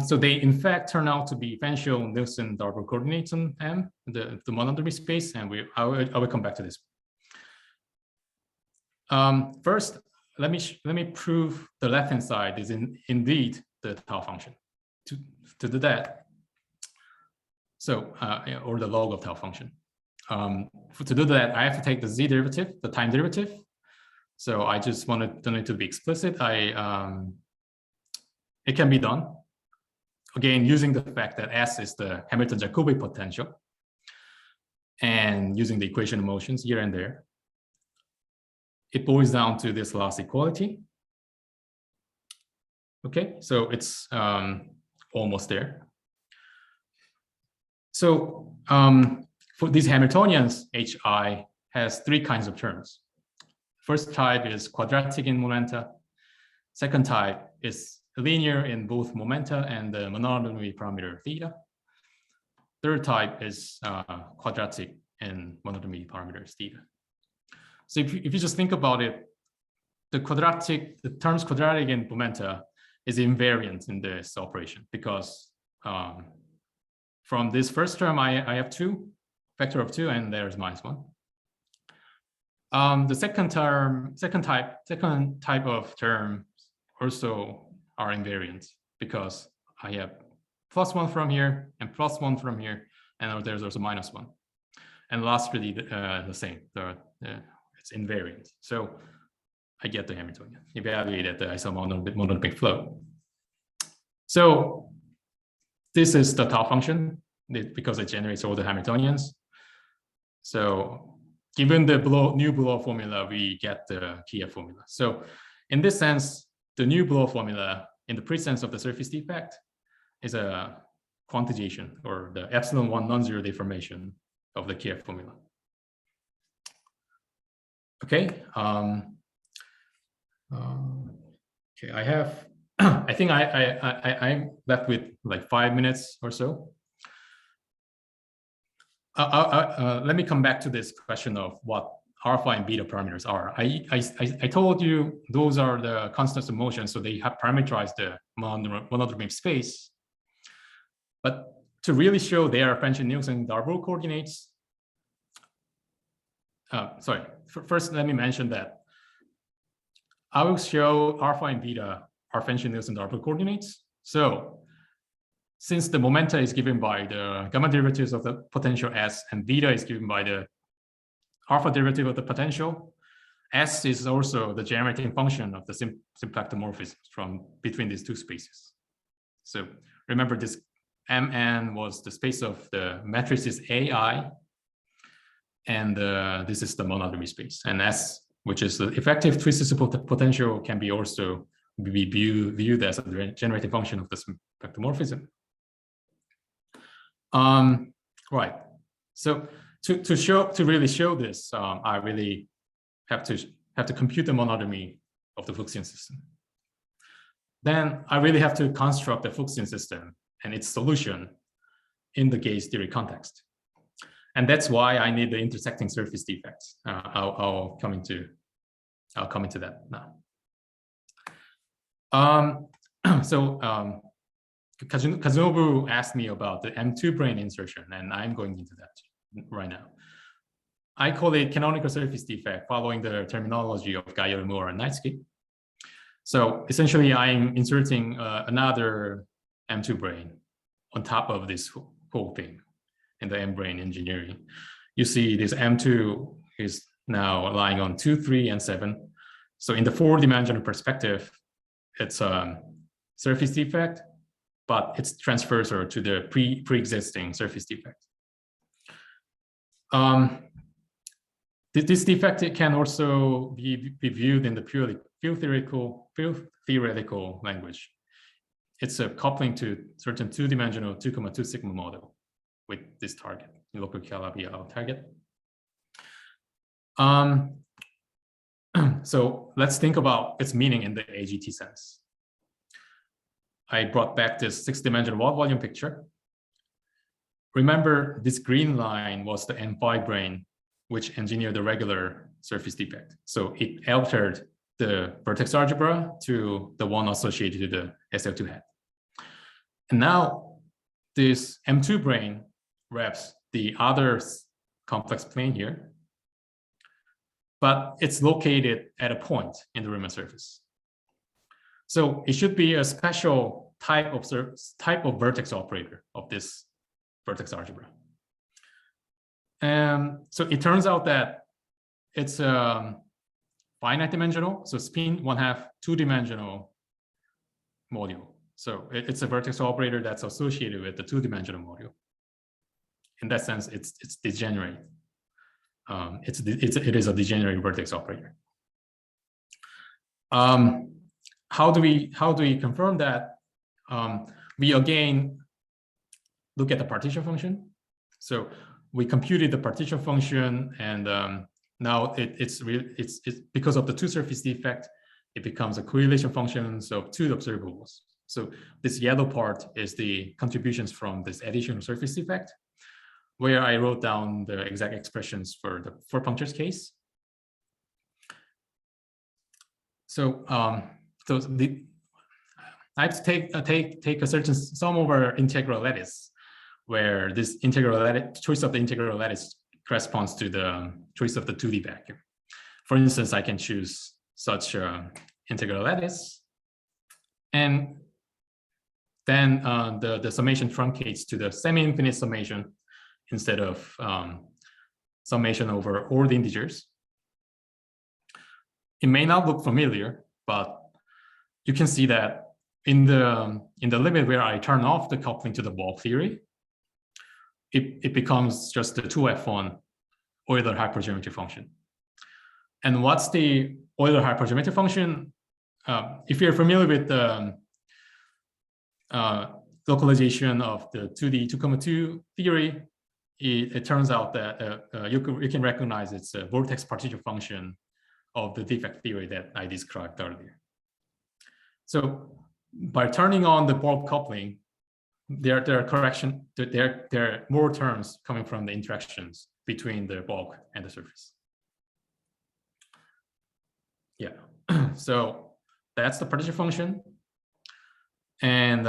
So they in fact turn out to be Fancial Nielsen Darboux coordinates on M, the monodromy space, and I will come back to this. First, let me prove the left-hand side is indeed the tau function. To do that, so or the log of tau function. To do that, I have to take the z derivative, the time derivative. So I just wanted to be explicit. It can be done. Again, using the fact that S is the Hamilton-Jacobi potential, and using the equation of motions here and there, it boils down to this loss equality. Okay, so it's almost there. So for these Hamiltonians, HI has three kinds of terms. First type is quadratic in momenta. Second type is linear in both momenta and the monodromy parameter theta. Third type is quadratic in monodromy parameters theta. So if you just think about it, the terms quadratic in momenta is invariant in this operation, because from this first term I have two, vector of 2, and there's -1. The second type of term also are invariant, because I have +1 from here and +1 from here, and there's also -1. And lastly, the same. It's invariant. So I get the Hamiltonian evaluated the isomonodromic flow. So this is the tau function because it generates all the Hamiltonians. So given the new Blowup formula, we get the Kyiv formula. So in this sense, the new Blowup formula in the presence of the surface defect is a quantization, or the epsilon 1 non-zero deformation of the Kyiv formula. Okay. Okay, I have. I think I'm left with like 5 minutes or so. Let me come back to this question of what alpha and beta parameters are. I told you those are the constants of motion, so they have parameterized the monodromy space. But to really show their Fuchsian Darboux coordinates, sorry, first let me mention that I will show alpha and beta are Fuchsian Darboux coordinates. So since the momenta is given by the gamma derivatives of the potential S and beta is given by the alpha derivative of the potential, S is also the generating function of the symplectomorphism from between these two spaces. So remember this Mn was the space of the matrices AI, and this is the monodromy space. And S, which is the effective twist-disciple potential, can be also be viewed as a generating function of the symplectomorphism. Right. So to really show this, I really have to compute the monodromy of the Fuchsian system. Then I really have to construct the Fuchsian system and its solution in the gauge theory context. And that's why I need the intersecting surface defects. I'll come into that now. Kazunobu asked me about the M2 brane insertion, and I'm going into that right now. I call it canonical surface defect following the terminology of Gaillard, Moore, and Knizhnik. So essentially, I'm inserting another M2 brane on top of this whole thing in the M-brane engineering. You see this M2 is now lying on 2, 3, and 7. So in the 4-dimensional perspective, it's a surface defect, but it's transversal to the pre-existing surface defect. This defect can also be viewed in the purely field theoretical language. It's a coupling to certain 2-dimensional 2,2 sigma model with this target, local Calabi-Yau target. So let's think about its meaning in the AGT sense. I brought back this 6-dimensional wall volume picture. Remember, this green line was the M5 brane, which engineered the regular surface defect. So it altered the vertex algebra to the one associated to the SL2 hat. And now this M2 brane wraps the other complex plane here, but it's located at a point in the Riemann surface. So it should be a special type of vertex operator of this vertex algebra. So it turns out that it's finite dimensional, so spin 1/2 2-dimensional module. So it's a vertex operator that's associated with the 2-dimensional module. In that sense, it's degenerate. It is a degenerate vertex operator. How do we confirm that? We again look at the partition function. So we computed the partition function, and now it's because of the 2 surface defect, it becomes a correlation function of 2 observables. So this yellow part is the contributions from this additional surface defect, where I wrote down the exact expressions for the 4 punctures case. So I have to take a certain sum over integral lattice, where this choice of the integral lattice corresponds to the choice of the 2D vacuum. For instance, I can choose such integral lattice, and then the summation truncates to the semi-infinite summation instead of summation over all the integers. It may not look familiar, but you can see that in the limit where I turn off the coupling to the bulk theory, it becomes just the 2f1 Euler hypergeometry function. And what's the Euler hypergeometry function? If you're familiar with the localization of the 2D 2,2 theory, it turns out that you can recognize it's a vortex partition function of the defect theory that I described earlier. So by turning on the bulk coupling, there are more terms coming from the interactions between the bulk and the surface. Yeah, so that's the partition function. And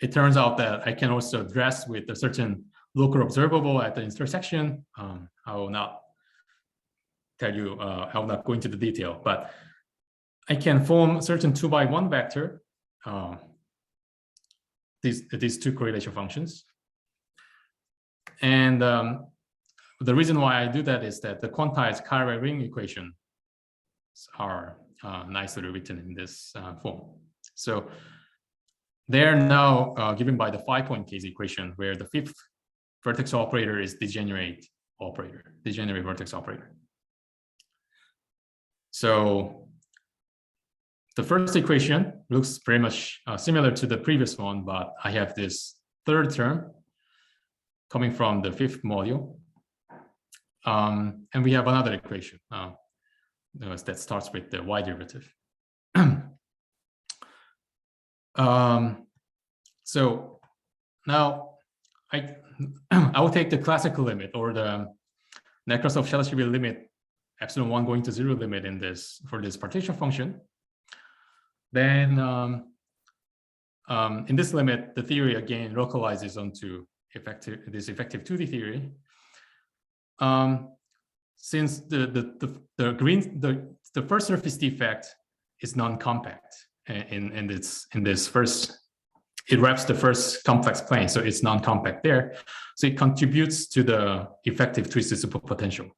it turns out that I can also address with a certain local observable at the intersection. I will not tell you, I will not go into the detail, but I can form a certain 2x1 vector, these two correlation functions. And the reason why I do that is that the quantized chiral ring equations are nicely written in this form. So they're now given by the 5-point case equation, where the fifth vertex operator is degenerate vertex operator. So the first equation looks very much similar to the previous one, but I have this third term coming from the fifth module. And we have another equation that starts with the y derivative. So now I will take the classical limit, or the Nekrasov-Shalashvili limit, epsilon 1 going to 0 limit in this for this partition function. Then in this limit, the theory again localizes onto this effective 2D theory. Since the first surface defect is non-compact in this first, it wraps the first complex plane, so it's non-compact there. So it contributes to the effective twisted superpotential,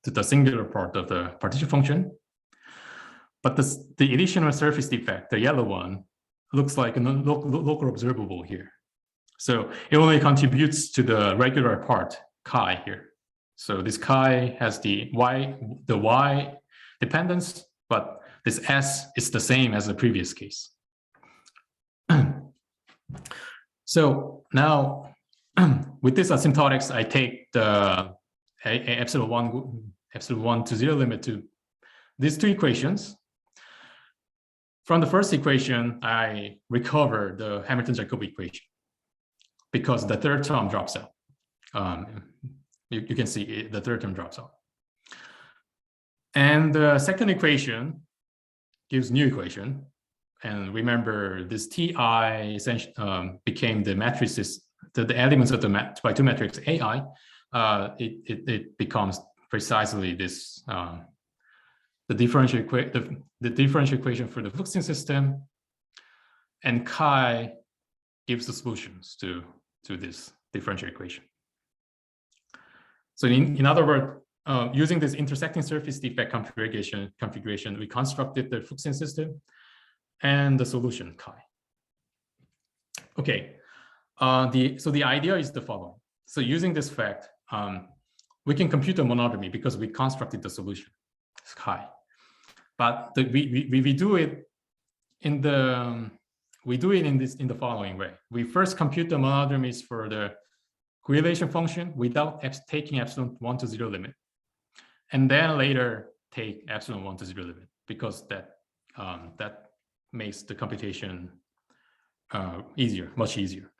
to the singular part of the partition function. But the additional surface defect, the yellow one, looks like a local observable here. So it only contributes to the regular part, chi here. So this chi has the y dependence, but this s is the same as the previous case. So now with this asymptotics, I take the epsilon 1 to 0 limit to these two equations. From the first equation, I recover the Hamilton-Jacobi equation because the third term drops out. You can see the third term drops out. And the second equation gives new equation. And remember, this Ti essentially became the matrices, the elements of the 2x2 matrix AI. It becomes precisely this the differential equation for the Fuchsian system, and chi gives the solutions to this differential equation. So in other words, using this intersecting surface defect configuration, we constructed the Fuchsian system and the solution chi. Okay, so the idea is the following. So using this fact, we can compute the monodromy because we constructed the solution, it's chi. But we do it in the following way. We first compute the monodromies for the correlation function without taking epsilon 1 to 0 limit, and then later take epsilon 1 to 0 limit, because that makes the computation easier, much easier.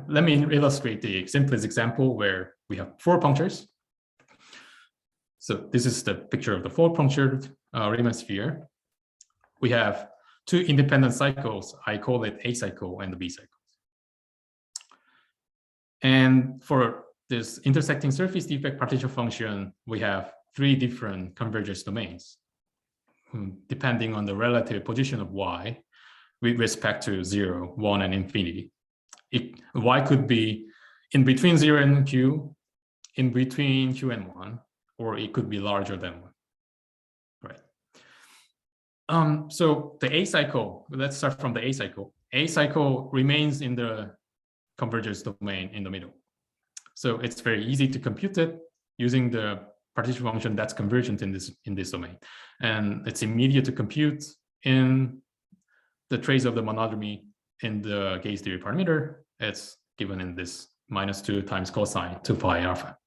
Let me illustrate the simplest example where we have 4 punctures. So this is the picture of the 4 punctured Riemann sphere. We have 2 independent cycles. I call it A cycle and the B cycle. And for this intersecting surface defect partition function, we have 3 different convergence domains, depending on the relative position of y with respect to 0, 1, and infinity. Y could be in between 0 and q, in between q and 1, or it could be larger than 1, right? So the A cycle, let's start from the A cycle. A cycle remains in the convergence domain in the middle. So it's very easy to compute it using the partition function that's convergent in this domain. And it's immediate to compute in the trace of the monodromy in the gauge theory parameter. It's given in this -2 times cosine 2 pi alpha.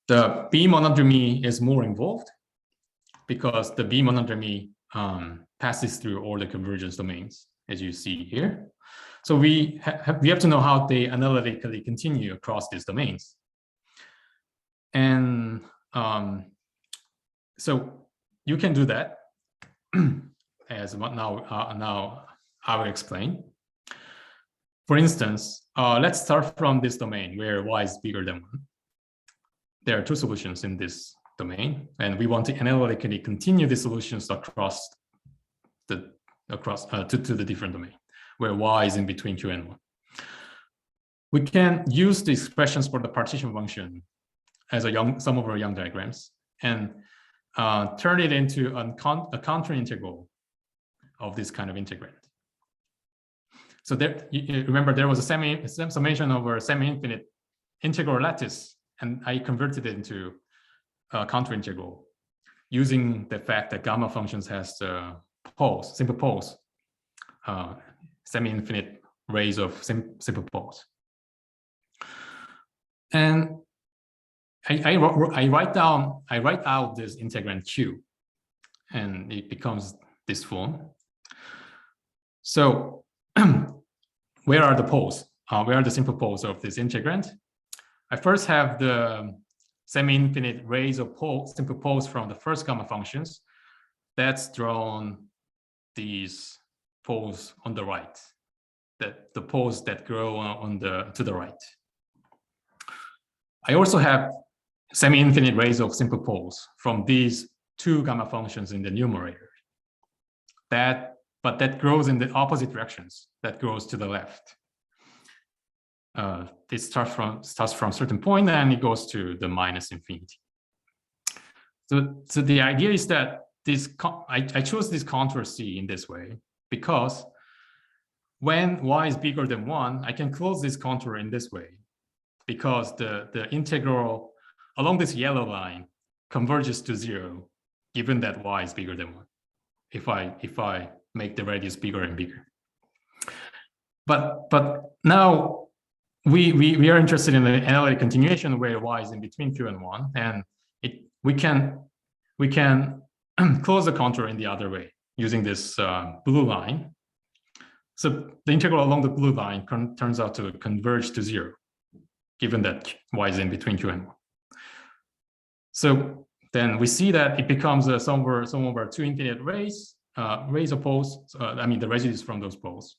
The B monodromy is more involved because the B monodromy passes through all the convergence domains, as you see here. So we have to know how they analytically continue across these domains. And so you can do that as now I will explain. For instance, let's start from this domain where y is bigger than 1. There are 2 solutions in this domain, and we want to analytically continue the solutions across to the different domain where y is in between q and 1. We can use the expressions for the partition function as sum over Young diagrams and turn it into a counter integral of this kind of integrand. So there, you remember there was a summation over semi-infinite integral lattice, and I converted it into a counter integral using the fact that gamma functions has poles, simple poles, semi-infinite rays of simple poles. And I write out this integrand q, and it becomes this form. So where are the poles? Where are the simple poles of this integrand? I first have the semi-infinite rays of simple poles from the first gamma functions. That's drawn these poles on the right, the poles that grow to the right. I also have semi-infinite rays of simple poles from these 2 gamma functions in the numerator. But that grows in the opposite directions. That grows to the left. It starts from a certain point and it goes to the minus infinity. So the idea is that I chose this contour C in this way because when y is bigger than 1, I can close this contour in this way because the integral along this yellow line converges to 0 given that y is bigger than 1 if I make the radius bigger and bigger. But now we are interested in the analytic continuation where y is in between q and 1, and we can close the contour in the other way using this blue line. So the integral along the blue line turns out to converge to 0, given that y is in between q and 1. So then we see that it becomes a sum over 2 infinite rays of poles. I mean the residues from those poles.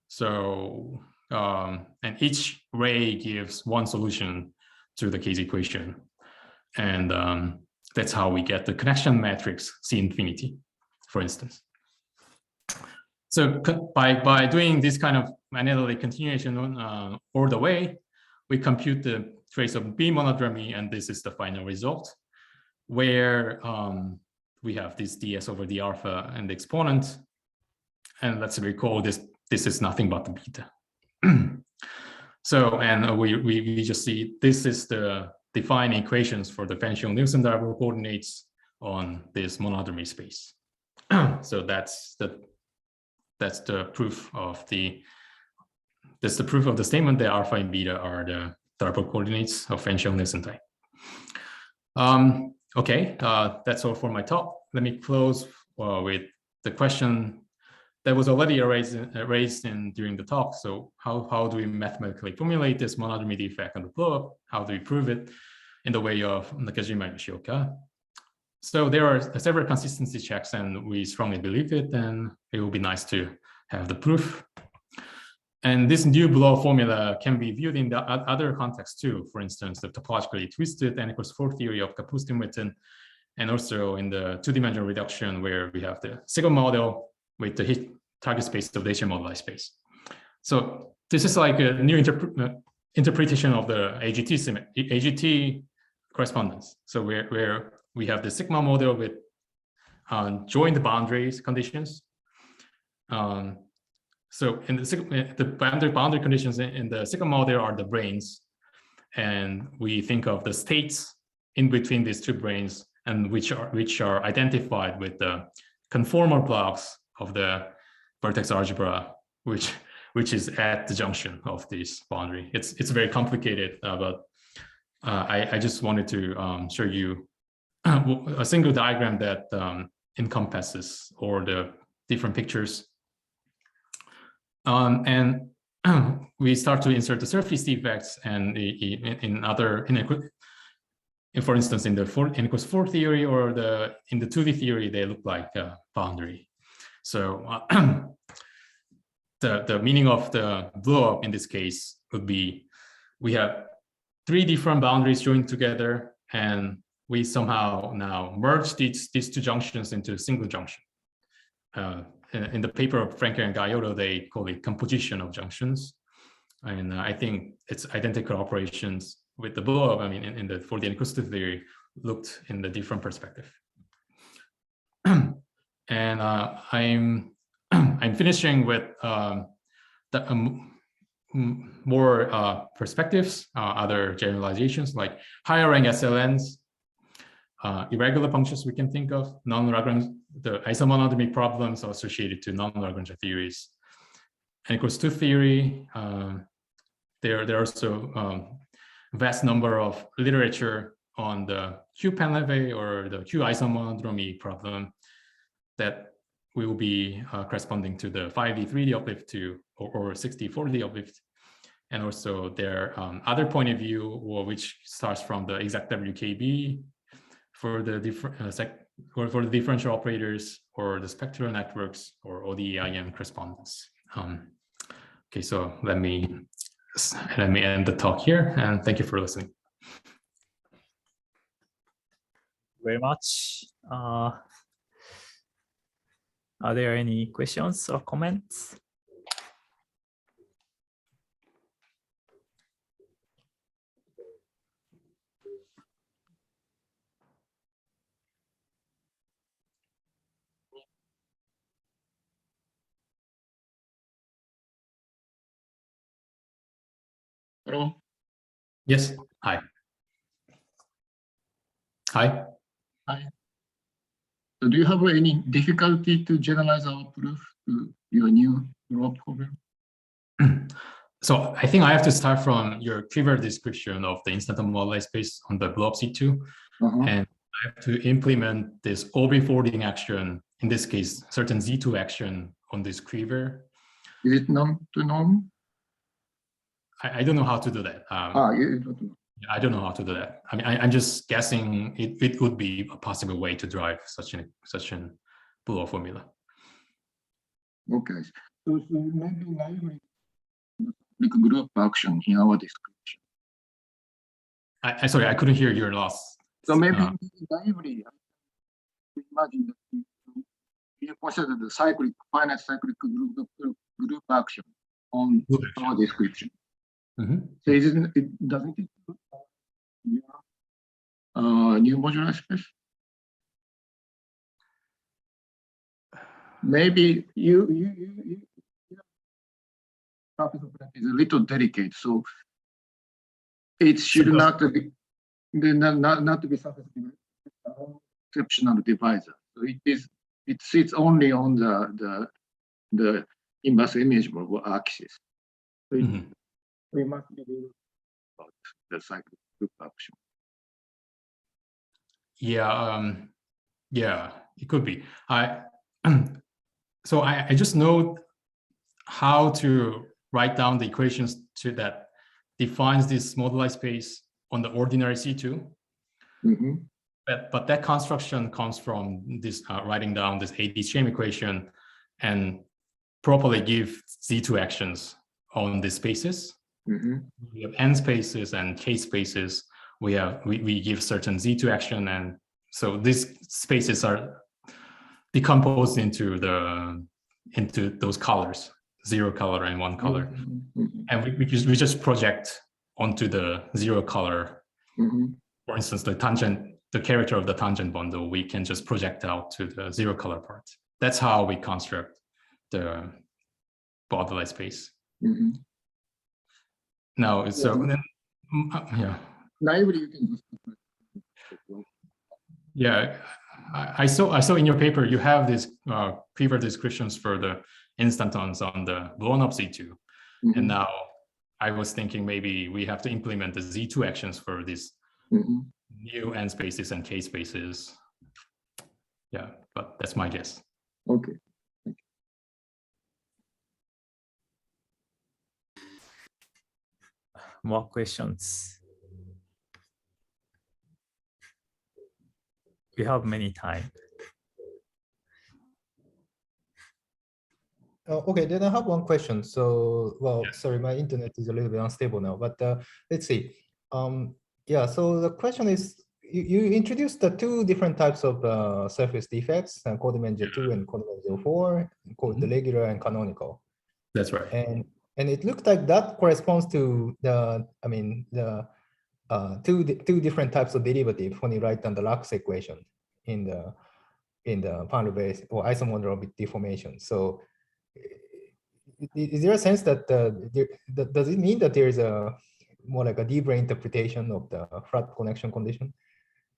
So and each ray gives 1 solution to the case equation, and that's how we get the connection matrix C infinity, for instance. So by doing this kind of analytic continuation all the way, we compute the trace of B monodromy, and this is the final result, where we have this ds over d alpha and the exponent, and let's recall this is nothing but the beta. So, and we just see this is the defining equations for the Fuchsian-Nielsen diagonal coordinates on this monodromy space. So that's the proof of the statement that alpha and beta are the diagonal coordinates of Fuchsian-Nielsen type. Okay, that's all for my talk. Let me close with the question that was already raised during the talk. So how do we mathematically formulate this monodromy defect on the blowup? How do we prove it in the way of Nakajima and Yoshioka? So there are several consistency checks, and we strongly believe it, and it will be nice to have the proof. And this new blow formula can be viewed in the other contexts too. For instance, the topologically twisted n=4 theory of Kapustin-Witten, and also in the 2-dimensional reduction where we have the sigma model with the target space of the Hessian moduli space. So this is like a new interpretation of the AGT correspondence. So where we have the sigma model with joined boundaries conditions. So in the boundary conditions in the sigma model are the branes, and we think of the states in between these 2 branes, and which are identified with the conformal blocks of the vertex algebra, which is at the junction of this boundary. It's very complicated, but I just wanted to show you a single diagram that encompasses all the different pictures. And we start to insert the surface defects, and for instance, in the n equals 4 theory or in the 2D theory, they look like a boundary. So the meaning of the blow-up in this case would be we have 3 different boundaries joined together, and we somehow now merge these 2 junctions into a single junction. In the paper of Frankel and Gaiotto, they call it composition of junctions. And I think it's identical operations with the blow-up. I mean, for the n equals 2 theory, looked in the different perspective. And I'm finishing with more perspectives, other generalizations like higher rank SLNs, irregular functions we can think of, non-Lagrange, the isomonodromic problems associated to non-Lagrange theories. N equals 2 theory, there are also vast number of literature on the Q-Penleve or the Q-isomonodromy problem that will be corresponding to the 5D 3D uplift or 6D 4D uplift. And also there are other point of view, which starts from the exact WKB for the differential operators or the spectral networks or ODE-IM correspondence. Okay, so let me end the talk here, and thank you for listening. Very much. Are there any questions or comments? Hello. Yes. Hi. Hi. Hi. So do you have any difficulty to generalize our proof to your new blow-up problem? So I think I have to start from your Kyiv description of the instanton moduli space on the blow-up C2. And I have to implement this OB forwarding action, in this case, certain Z2 action on this Kyiv. Is it norm to norm? I don't know how to do that. You don't know. I don't know how to do that. I mean, I'm just guessing it would be a possible way to drive such a blow-up formula. Okay. So maybe naively, like a group action in our description. Sorry, I couldn't hear your last. So maybe naively, imagine that you consider the finite cyclic group action on our description. So doesn't it new modular space? Maybe you surface of that is a little delicate, so it should not be surface exceptional divisor. So it sits only on the inverse image axis. So we must be able about the cyclic group action. Yeah, it could be. So I just know how to write down the equations that defines this moduli space on the ordinary C2. But that construction comes from this writing down this AD-Chain equation and properly give Z2 actions on the spaces. We have n spaces and k spaces. We give certain Z2 action, and so these spaces are decomposed into those colors, 0 color and 1 color, and we just project onto the 0 color. For instance, the character of the tangent bundle, we can just project out to the 0 color part. That's how we construct the moduli space. Now, so then, naively you can just I saw in your paper you have these Kyiv descriptions for the instantons on the blown up C2, and now I was thinking maybe we have to implement the Z2 actions for these Mhm. new n spaces and k spaces. Yeah, but that's my guess. Okay. More questions? We have many time. Okay, then I have one question. So, well, Yes. sorry, my internet is a little bit unstable now, but let's see. Yeah, so the question is, you introduced the two different types of surface defects, coordinate 2 and coordinate 4, called the regular and canonical. That's right. And it looks like that corresponds to the, I mean, the two different types of derivative when you write down the Lux equation in the final base or isomodromic deformation. So is there a sense that, does it mean that there is a more like a deeper interpretation of the flat connection condition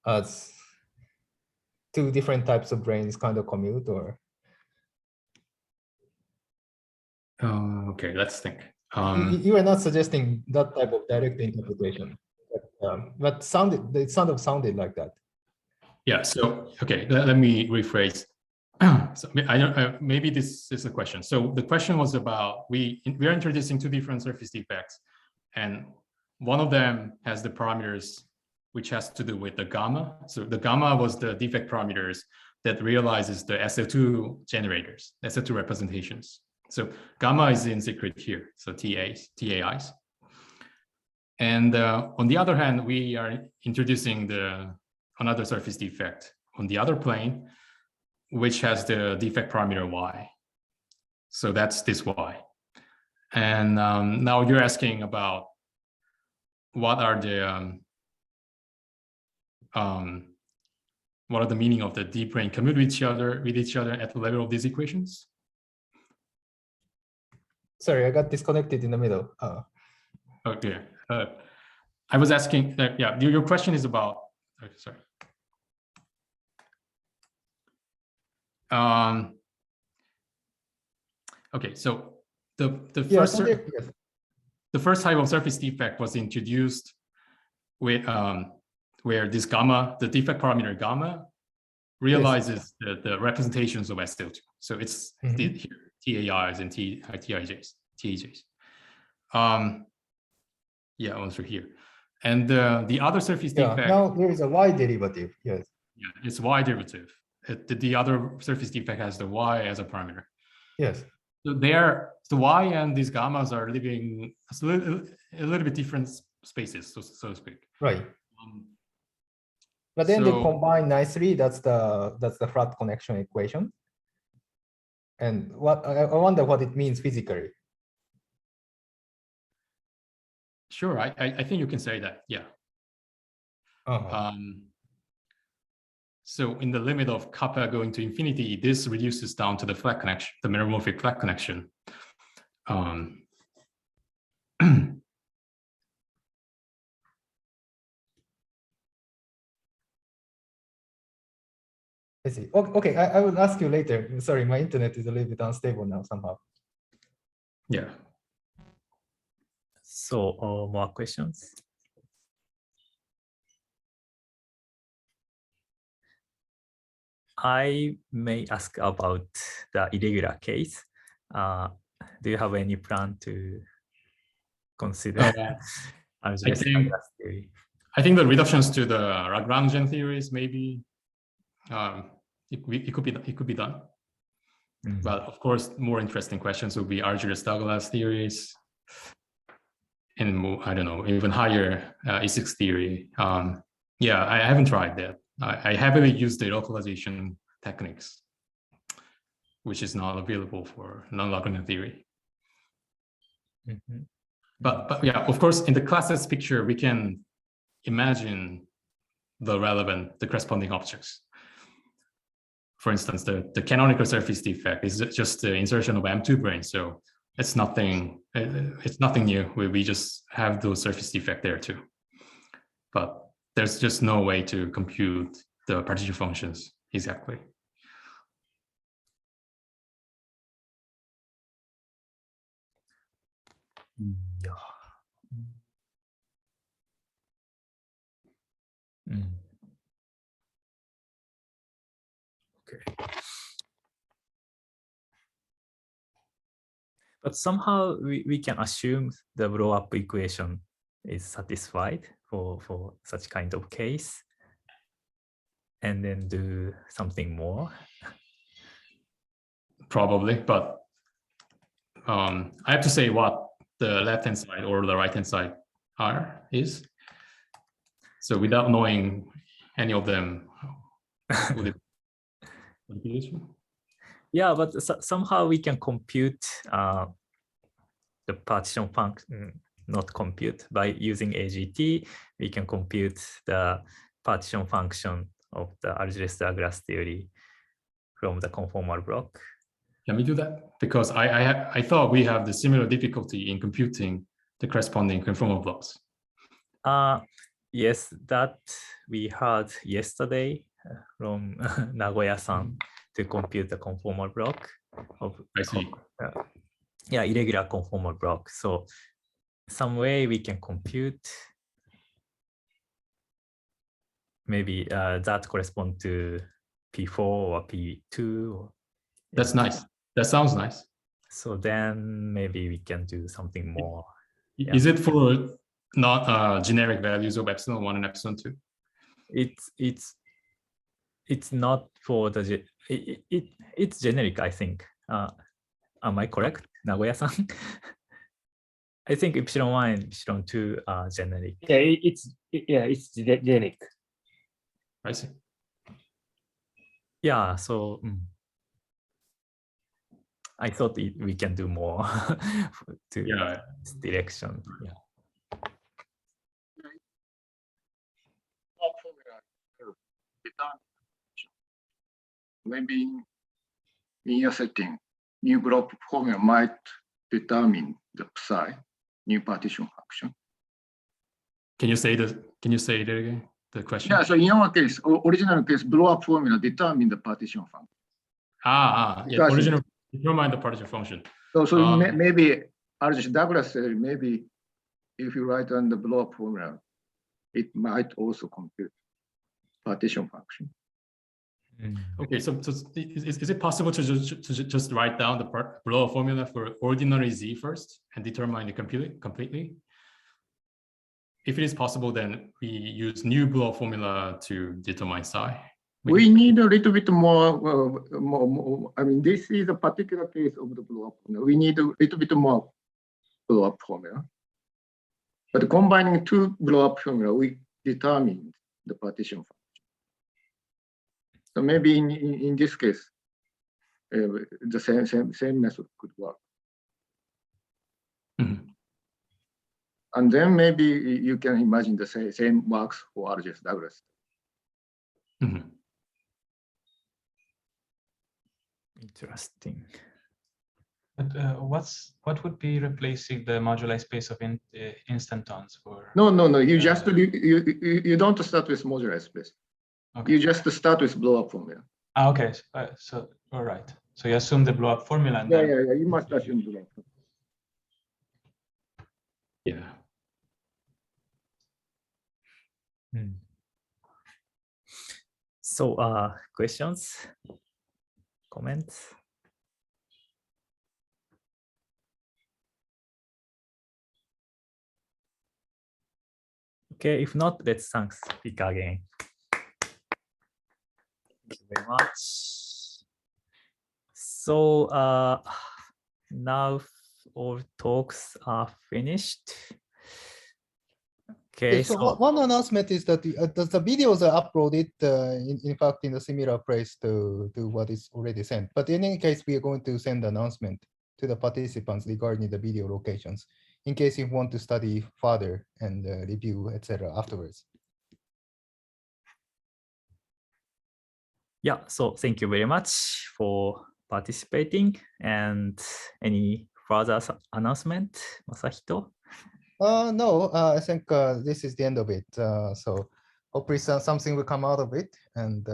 as two different types of branes kind of commute, or? Okay, let's think. You are not suggesting that type of direct interpretation, but it sounded like that. Yeah, so, okay, let me rephrase. So I don't, maybe this is a question. So the question was about, we are introducing two different surface defects, and one of them has the parameters which has to do with the gamma. So the gamma was the defect parameters that realizes the SL2 generators, SL2 representations. So gamma is in secret here, so TAIs. And on the other hand, we are introducing another surface defect on the other plane, which has the defect parameter y. So that's this y. And now you're asking about what are the meaning of the D brane commute with each other at the level of these equations? Sorry, I got disconnected in the middle. Okay. I was asking that, yeah, your question is about, sorry. Okay, so the first type of surface defect was introduced with where this gamma, the defect parameter gamma, realizes the representations of SL2. So it's TAIs and TAJs. Yeah, also here. And the other surface defect. Now there is a y derivative. Yes. Yeah, it's y derivative. The other surface defect has the y as a parameter. Yes. So the y and these gammas are living a little bit different spaces, so to speak. Right. But then they combine nicely. That's the flat connection equation. And what I wonder what it means physically. Sure, I think you can say that. Yeah. So in the limit of kappa going to infinity, this reduces down to the flat connection, the meromorphic flat connection. I see. Okay, I will ask you later. Sorry, my internet is a little bit unstable now somehow. Yeah. So, more questions? I may ask about the irregular case. Do you have any plan to consider? I think the reductions to the Lagrangian theories maybe it could be done. But of course, more interesting questions would be Argyros-Douglas theories, and more, I don't know, even higher E6 theory. Yeah, I haven't tried that. I heavily used the localization techniques, which is not available for non-Lagrangian theory. But yeah, of course, in the classes picture, we can imagine the corresponding objects. For instance, the canonical surface defect is just the insertion of M2 brane, so it's nothing new. We just have those surface defect there too. But there's just no way to compute the partition functions exactly. Yeah. Okay. But somehow we can assume the blow-up equation is satisfied for such kind of case, and then do something more. Probably, but I have to say what the left-hand side or the right-hand side is. So without knowing any of them, would it be useful? Yeah, but somehow we can compute the partition function, not compute, by using AGT, we can compute the partition function of the Algiers-Douglas theory from the conformal block. Can we do that? Because I thought we have the similar difficulty in computing the corresponding conformal blocks. Yes, that we heard yesterday from Nagoya-san to compute the conformal block of, I see. yeah, irregular conformal block. So some way we can compute maybe that correspond to P4 or P2. Or, That's nice. That sounds nice. So then maybe we can do something more. Yeah. Is it for not generic values of epsilon 1 and epsilon 2? It's not for the it's generic, I think. Am I correct, Nagoya-san? I think epsilon 1 and epsilon 2 are generic. Yeah, it's generic. I see. Yeah, so I thought we can do more to this direction. Yeah. Maybe in your setting, new block formula might determine the psi, new partition function. Can you say it again? The question? Yeah, so in our case, original case, blow-up formula determine the partition function. Yeah, original determine the partition function. So maybe Algiers-Douglas theory, maybe if you write on the blow-up formula, it might also compute partition function. Okay, so is it possible to just write down the blow-up formula for ordinary Z first and determine the completely? If it is possible, then we use new blow-up formula to determine psi. We need a little bit more, I mean, this is a particular case of the blow-up formula. We need a little bit more blow-up formula. But combining two blow-up formula, we determine the partition function. So maybe in this case, the same method could work. And then maybe you can imagine the same works for Algiers-Douglas. Interesting. But what would be replacing the moduli space of instantons for? No. You just you don't start with moduli space. Okay. You just start with blow-up formula. Okay. So all right. So you assume the blow-up formula. And yeah. You must assume the blow-up. Yeah. So questions, comments? Okay, if not, let's thank speaker again. Thank you very much. So now all talks are finished. Okay, so one announcement is that the videos are uploaded, in fact, in a similar place to what is already sent. But in any case, we are going to send an announcement to the participants regarding the video locations, in case you want to study further and review, etc. afterwards. Yeah, so thank you very much for participating. And any further announcement, Masahito? No, I think this is the end of it. So hopefully something will come out of it. And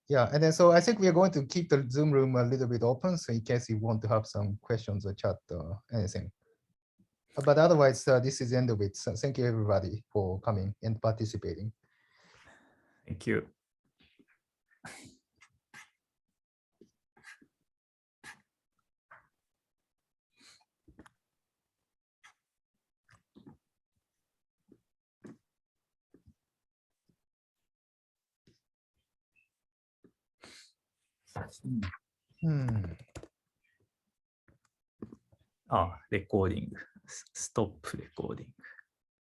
yeah, and then so I think we are going to keep the Zoom room a little bit open, so in case you want to have some questions or chat or anything. But otherwise, this is the end of it. So thank you everybody for coming and participating. Thank you. Recording. Stop recording.